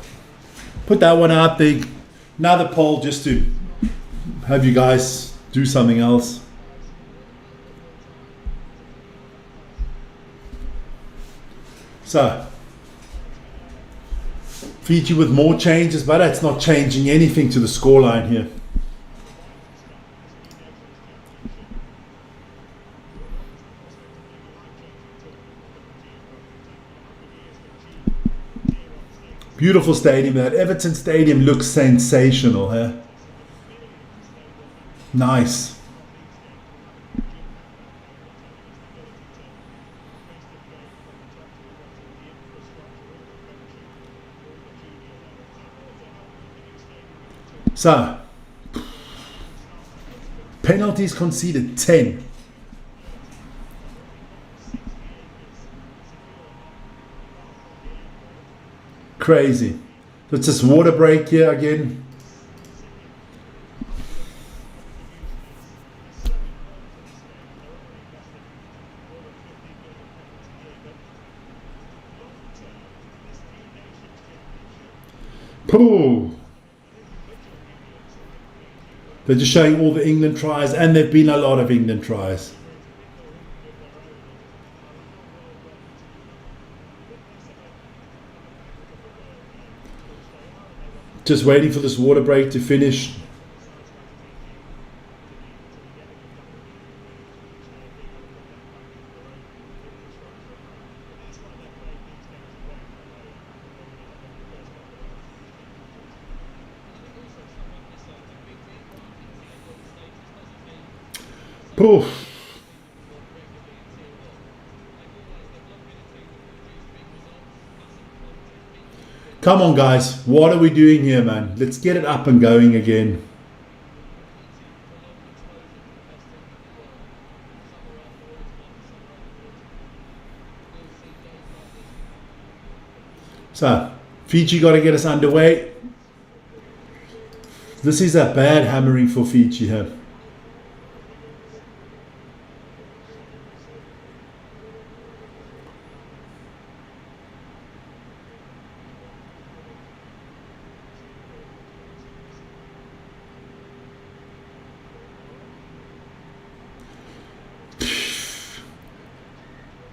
Put that one out there. Another poll just to have you guys do something else. So, Fiji with more changes, but it's not changing anything to the scoreline here. Beautiful stadium. That Everton Stadium looks sensational, huh? Nice. So, penalties conceded 10. Crazy. Let's just water break here again. Pooh. They're just showing all the England tries, and there've been a lot of England tries. Just waiting for this water break to finish. Poof. Come on, guys. What are we doing here, man? Let's get it up and going again. So, Fiji got to get us underway. This is a bad hammering for Fiji here.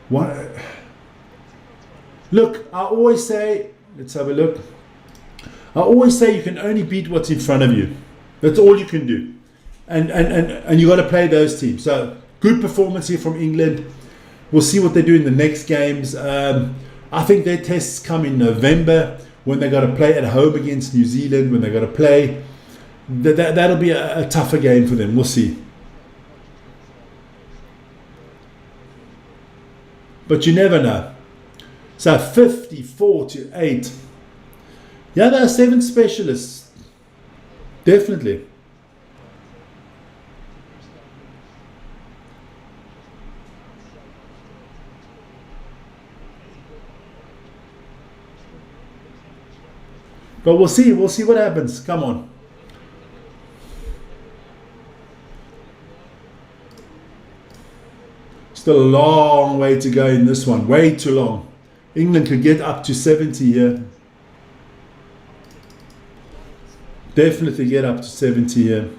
What? Look, I always say, let's have a look. I always say you can only beat what's in front of you. That's all you can do. And you got to play those teams. So good performance here from England. We'll see what they do in the next games. I think their tests come in November when they got to play at home against New Zealand. When they got to play, that'll be a tougher game for them. We'll see. But you never know. So 54-8. Yeah, there are 7 specialists. Definitely. But we'll see what happens. Come on. Still a long way to go in this one. Way too long. England could get up to 70 here. Definitely get up to 70 here.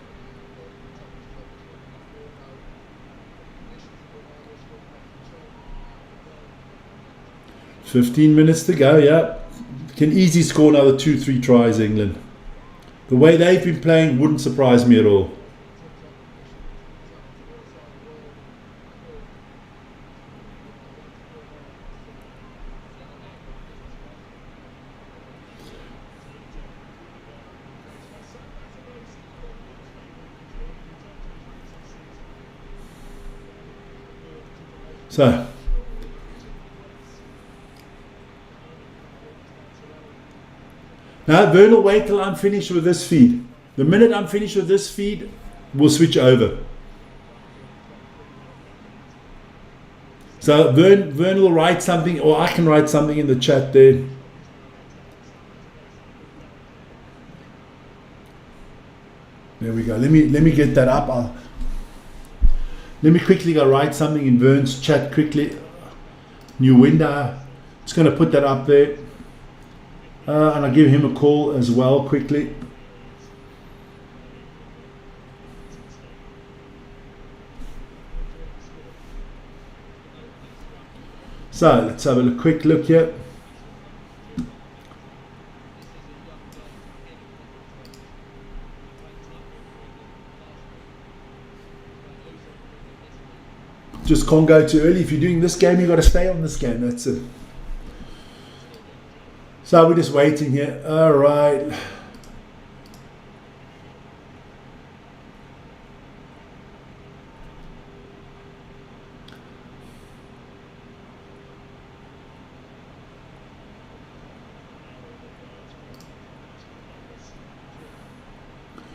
$15 to go, yeah. Can easily score another 2-3 tries, England. The way they've been playing wouldn't surprise me at all. So, now Vern will wait till I'm finished with this feed. The minute I'm finished with this feed, we'll switch over. So Vern will write something, or I can write something in the chat there. There we go. Let me get that up. Let me quickly go write something in Vern's chat quickly. New window. Just going to put that up there. And I'll give him a call as well quickly. So let's have a quick look here. Just can't go too early. If you're doing this game, you've got to stay on this game. That's it. So we're just waiting here. All right.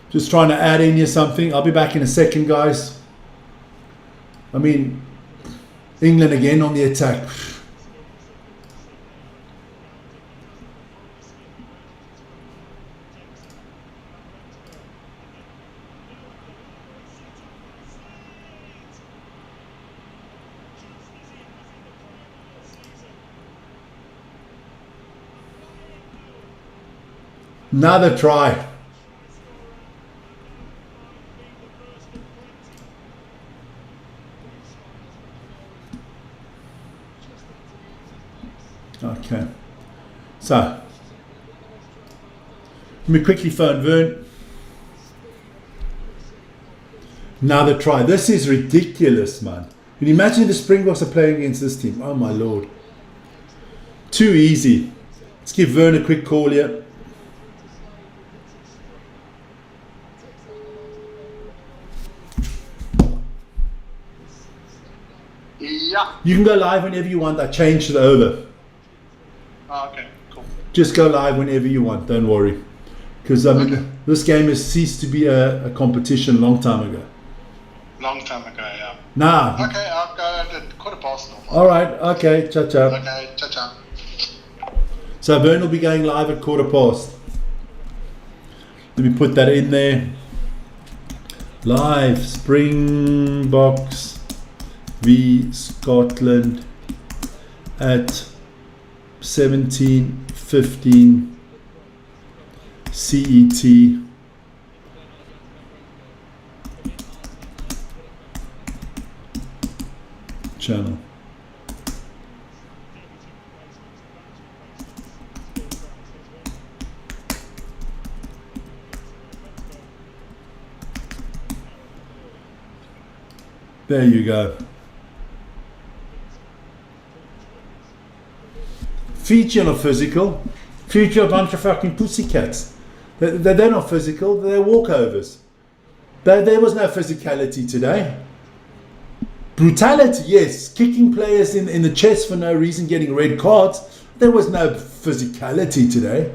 Just trying to add in here something. I'll be back in a second, guys. I mean, England again on the attack. Another try. Okay. So, let me quickly phone Vern. Another try. This is ridiculous, man. Can you imagine the Springboks are playing against this team? Oh my lord. Too easy. Let's give Vern a quick call here. Yeah. You can go live whenever you want. I changed it over. Okay, cool. Just go live whenever you want. Don't worry. Because I mean, this game has ceased to be a competition a long time ago. Long time ago, yeah. Nah. Okay, I'll go at 1:15 normal. All right. Okay. Ciao, ciao. Okay, ciao, ciao. So Vern will be going live at 1:15. Let me put that in there. Live Springboks v Scotland at 17:15 CET. Channel. There you go. Fiji are not physical. Fiji are a bunch of fucking pussycats. They're not physical, they're walkovers. There was no physicality today. Brutality, yes. Kicking players in the chest for no reason, getting red cards. There was no physicality today.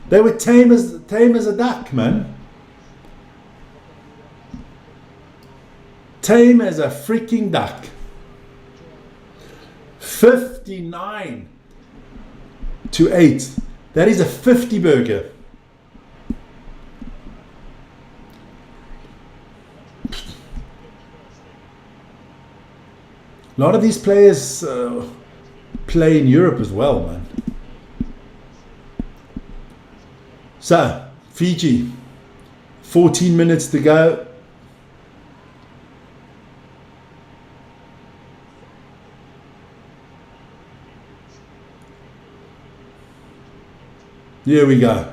They were tame as a duck, man. Tame as a freaking duck. 59 to 8. That is a 50 burger. A lot of these players play in Europe as well, man. So, Fiji, 14 minutes to go. Here we go.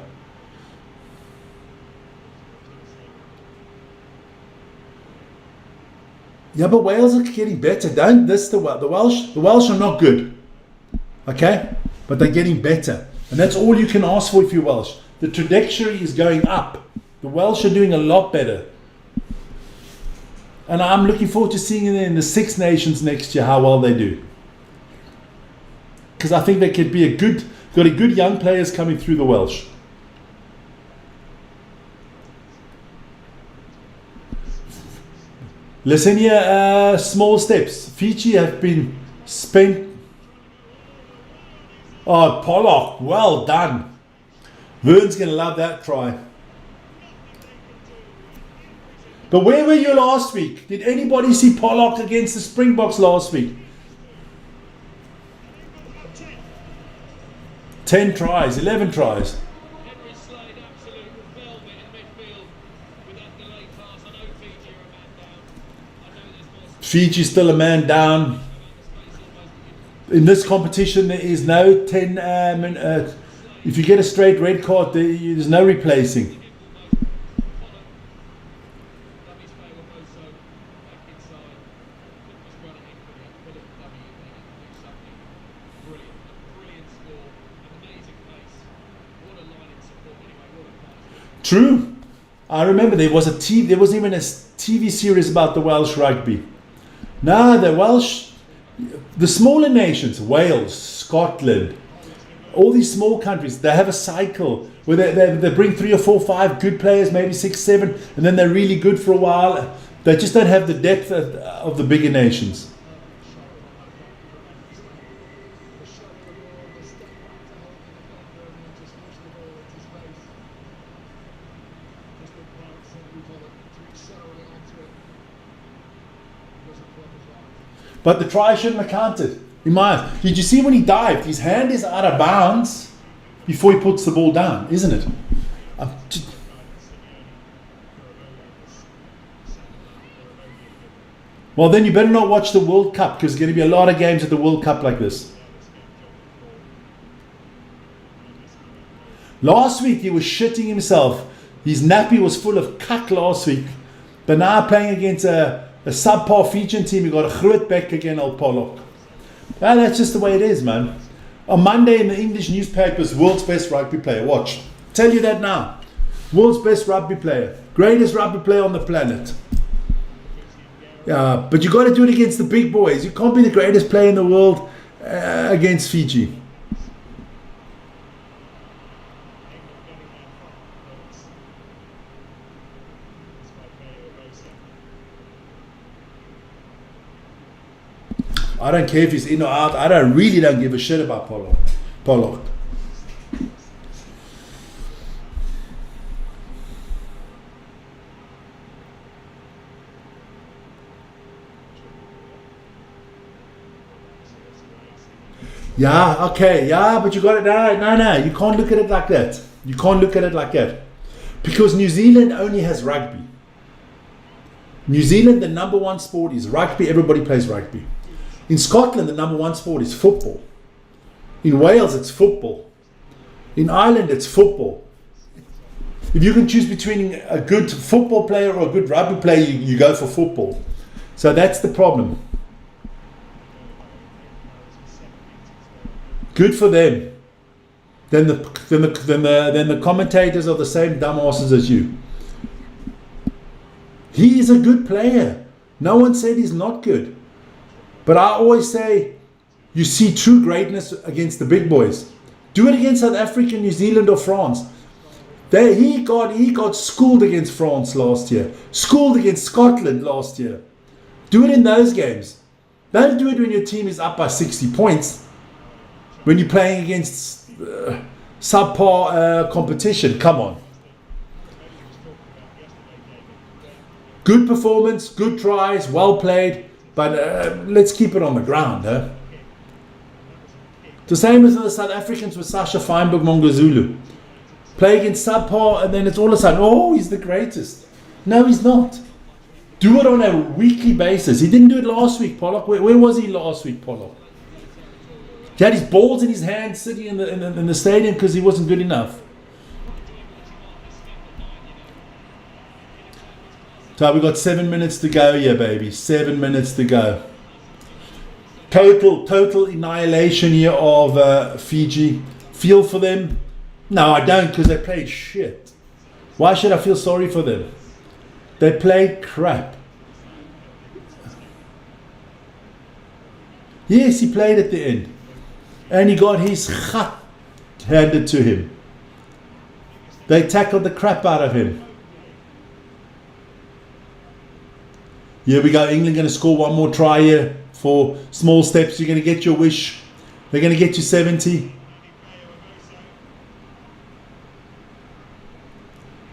Yeah, but Wales are getting better. Don't diss the Welsh. The Welsh are not good. Okay? But they're getting better. And that's all you can ask for if you're Welsh. The trajectory is going up. The Welsh are doing a lot better. And I'm looking forward to seeing them in the Six Nations next year, how well they do. Because I think they could be got a good young players coming through the Welsh. Listen here, small steps. Fiji have been spent. Oh, Pollock, well done. Vern's going to love that try. But where were you last week? Did anybody see Pollock against the Springboks last week? 10 tries, 11 tries. Fiji's still a man down. In this competition, there is no 10. If you get a straight red card, there's no replacing. True. I remember there was even a TV series about the Welsh rugby. Now the Welsh, the smaller nations, Wales, Scotland, all these small countries, they have a cycle where they bring 3 or 4, 5 good players, maybe 6, 7, and then they're really good for a while. They just don't have the depth of the bigger nations. But the try shouldn't have counted. Did you see when he dived? His hand is out of bounds before he puts the ball down, isn't it? Well, then you better not watch the World Cup, because there's going to be a lot of games at the World Cup like this. Last week he was shitting himself. His nappy was full of cuck last week. But now playing against a subpar Fijian team, he got a groot back again, old Pollock. Well, that's just the way it is, man. On Monday in the English newspapers, world's best rugby player. Watch. Tell you that now. World's best rugby player. Greatest rugby player on the planet. Yeah, but you got to do it against the big boys. You can't be the greatest player in the world against Fiji. I don't care if he's in or out. I really don't give a shit about Pollock. Yeah, okay, yeah, but you got it. No, you can't look at it like that. You can't look at it like that. Because New Zealand only has rugby. New Zealand, the number one sport is rugby. Everybody plays rugby. In Scotland, the number one sport is football. In Wales, it's football. In Ireland, it's football. If you can choose between a good football player or a good rugby player, you go for football. So that's the problem. Good for them. Then the commentators are the same dumbasses as you. He is a good player. No one said he's not good. But I always say, you see true greatness against the big boys. Do it against South Africa, New Zealand or France. He got schooled against France last year. Schooled against Scotland last year. Do it in those games. Don't do it when your team is up by 60 points. When you're playing against subpar competition. Come on. Good performance, good tries, well played. But let's keep it on the ground. Huh? The same as the South Africans with Sasha Feinberg Mongozulu. Play against subpar and then it's all of a sudden, oh, he's the greatest. No, he's not. Do it on a weekly basis. He didn't do it last week, Pollock. Where was he last week, Pollock? He had his balls in his hand sitting in the stadium because he wasn't good enough. So we've got 7 minutes to go here, baby. 7 minutes to go. Total annihilation here of Fiji. Feel for them? No, I don't, because they played shit. Why should I feel sorry for them? They played crap. Yes, he played at the end. And he got his gat handed to him. They tackled the crap out of him. Here we go. England going to score one more try here for small steps. You're going to get your wish. They're going to get you 70.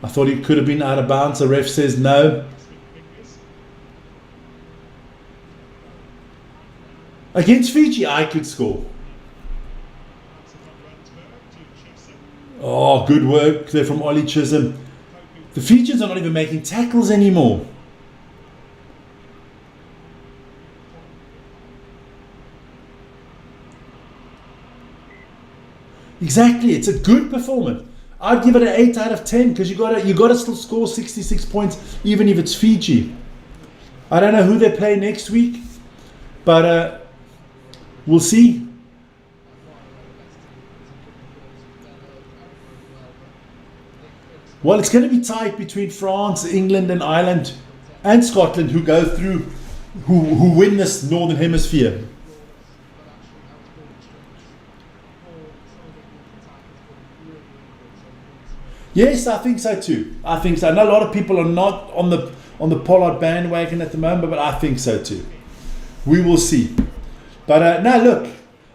I thought he could have been out of bounds. The ref says no. Against Fiji, I could score. Oh, good work there from Ollie Chisholm. The Fijians are not even making tackles anymore. Exactly, it's a good performance. I'd give it an 8 out of 10 because you gotta still score 66 points even if it's Fiji. I don't know who they play next week, but we'll see. Well, it's going to be tight between France, England, and Ireland, and Scotland, who go through, who win this Northern Hemisphere. Yes, I think so too. I think so. I know a lot of people are not on the Pollard bandwagon at the moment, but I think so too. We will see. But now look,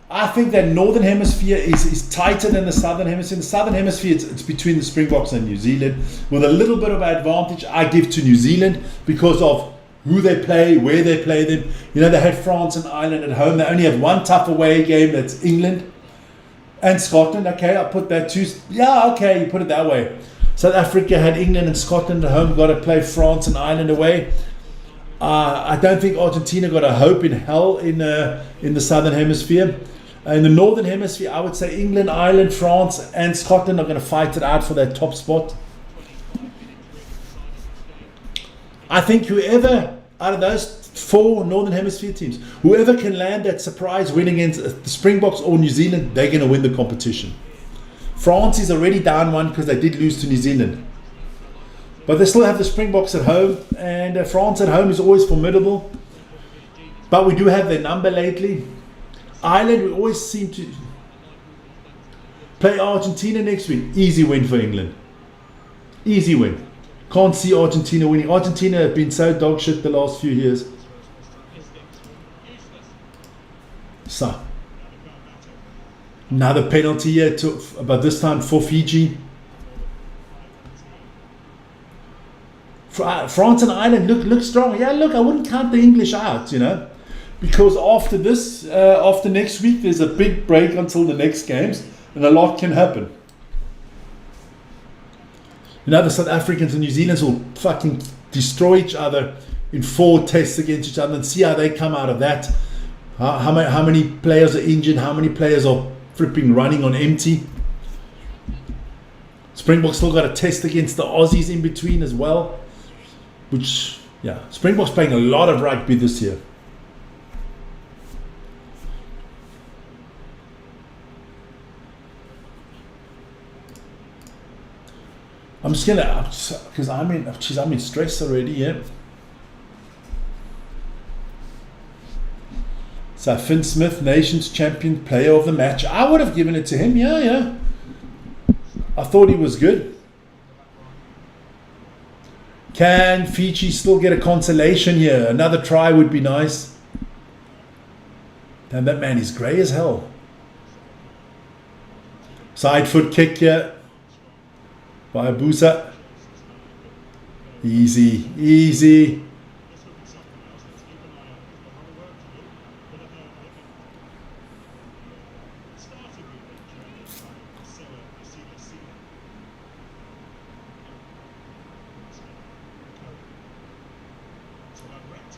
I think that Northern Hemisphere is tighter than the Southern Hemisphere. In the Southern Hemisphere, it's between the Springboks and New Zealand. With a little bit of advantage, I give to New Zealand because of who they play, where they play them. You know, they had France and Ireland at home. They only have one tough away game, that's England. And Scotland, okay, I'll put that too. Yeah, okay, you put it that way. South Africa had England and Scotland at home, got to play France and Ireland away. I don't think Argentina got a hope in hell in the Southern Hemisphere. In the Northern Hemisphere, I would say England, Ireland, France, and Scotland are going to fight it out for that top spot. I think whoever out of those 4 Northern Hemisphere teams, whoever can land that surprise win against the Springboks or New Zealand, they're going to win the competition. France is already down 1 because they did lose to New Zealand. But they still have the Springboks at home, and France at home is always formidable. But we do have their number lately. Ireland, we always seem to play Argentina next week. Easy win for England. Easy win. Can't see Argentina winning. Argentina have been so dog shit the last few years. So, another penalty here, but this time for Fiji. France and Ireland look strong. Yeah, look, I wouldn't count the English out, you know, because after this, after next week, there's a big break until the next games, and a lot can happen. You know, the South Africans and New Zealanders will fucking destroy each other in 4 tests against each other and see how they come out of that. How many players are injured? How many players are flipping running on empty? Springboks still got a test against the Aussies in between as well. Which, Yeah, Springboks playing a lot of rugby this year. I'm just gonna, because I'm in stress already, yeah. So Finn Smith, Nations Champion, Player of the Match. I would have given it to him, yeah. I thought he was good. Can Fiji still get a consolation here? Another try would be nice. Damn, that man is grey as hell. Side foot kick here by Abusa. Easy, easy.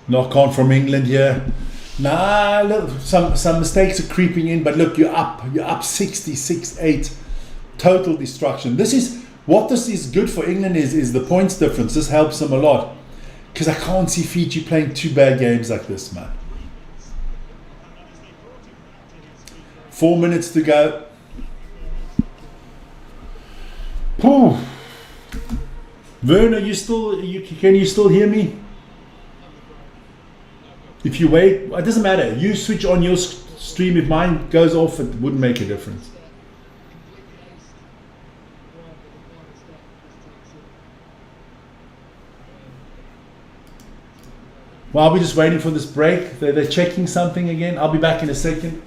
Knock on from England here. Nah, look, some mistakes are creeping in, but look, you're up 66-8. Total destruction. This is what this is good for England is the points difference. This helps them a lot. Because I can't see Fiji playing 2 bad games like this, man. 4 minutes to go. Whew. Vern, can you still hear me? If you wait, it doesn't matter. You switch on your stream. If mine goes off, it wouldn't make a difference. While we're just waiting for this break, they're checking something again. I'll be back in a second.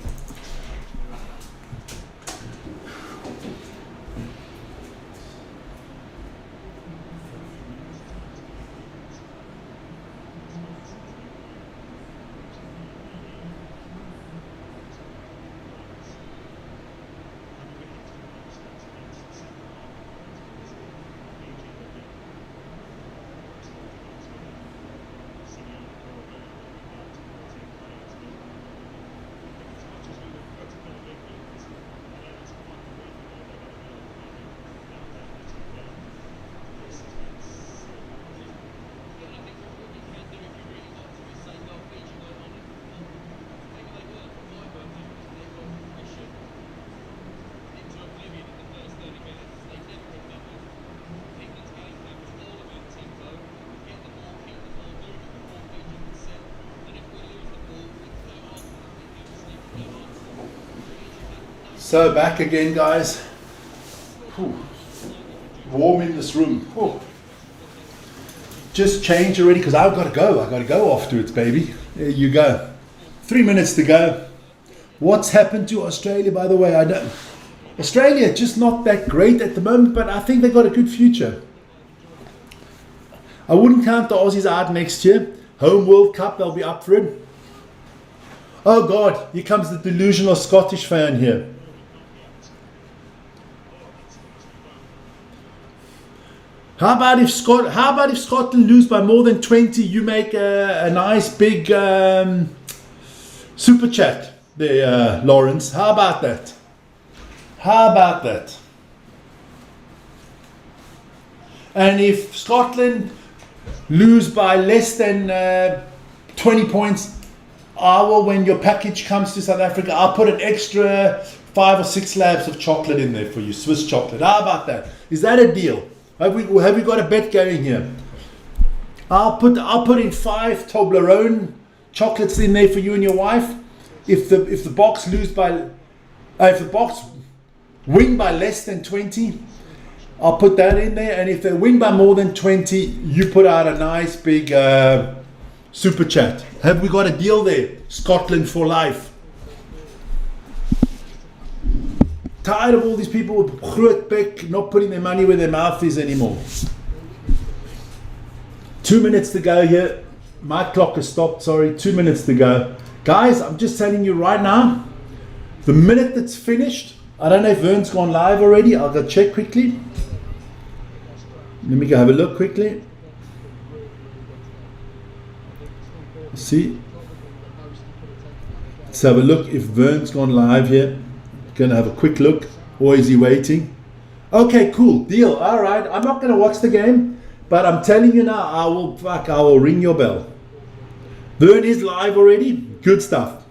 So back again, guys. Whew. Warm in this room. Whew. Just change already because I've got to go. I've got to go afterwards, baby. There you go. 3 minutes to go. What's happened to Australia, by the way? I don't. Australia just not that great at the moment, but I think they've got a good future. I wouldn't count the Aussies out next year. Home World Cup, they'll be up for it. Oh God, here comes the delusional Scottish fan here. How about if Scotland lose by more than 20? You make a nice big super chat there, Lawrence. How about that? How about that? And if Scotland lose by less than 20 points, when your package comes to South Africa, I'll put an extra 5 or 6 slabs of chocolate in there for you, Swiss chocolate. How about that? Is that a deal? Have we got a bet going here? I'll put in 5 Toblerone chocolates in there for you and your wife. If the box win by less than 20, I'll put that in there. And if they win by more than 20, you put out a nice big super chat. Have we got a deal there? Scotland for life. Tired of all these people with groot bek not putting their money where their mouth is anymore. 2 minutes to go here. My clock has stopped, sorry. 2 minutes to go. Guys, I'm just telling you right now, the minute that's finished, I don't know if Vern's gone live already. I'll go check quickly. Let me go have a look quickly. See? Let's have a look if Vern's gone live here. Gonna have a quick look, or is he waiting? Okay, cool, deal. All right, I'm not gonna watch the game, But I'm telling you now, I will ring your bell. Vern is live already. Good stuff.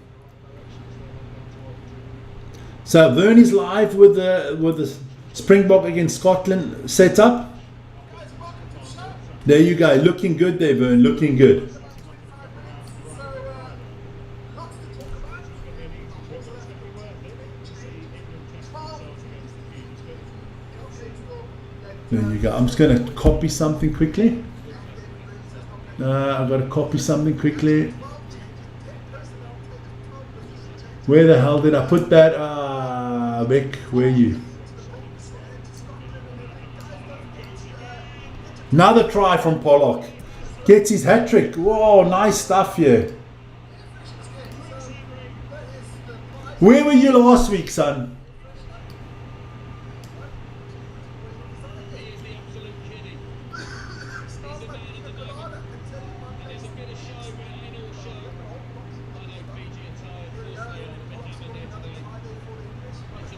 So Vern is live with the Springbok against Scotland setup. There you go. Looking good there, Vern. Looking good. There you go. I'm just going to copy something quickly. I've got to copy something quickly. Where the hell did I put that? Vic, where are you? Another try from Pollock. Gets his hat trick. Whoa, nice stuff here. Where were you last week, son?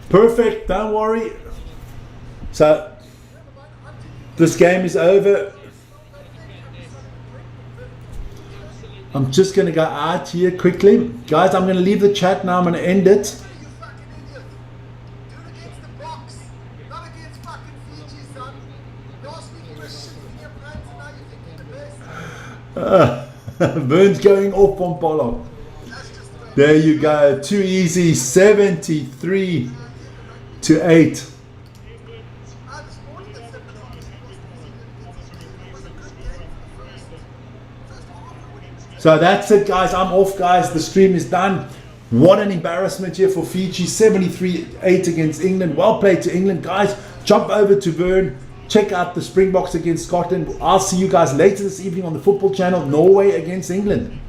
Perfect, don't worry. So this game is over. I'm just going to go out here quickly. Guys, I'm going to leave the chat now. I'm going to end it. Vern's going off on Pollock. There you go. Too easy. 73-8. So that's it, guys. I'm off, guys. The stream is done. What an embarrassment here for Fiji. 73-8 against England. Well played to England, guys. Jump over to Vern. Check out the Springboks against Scotland. I'll see you guys later this evening on the football channel. Norway against England.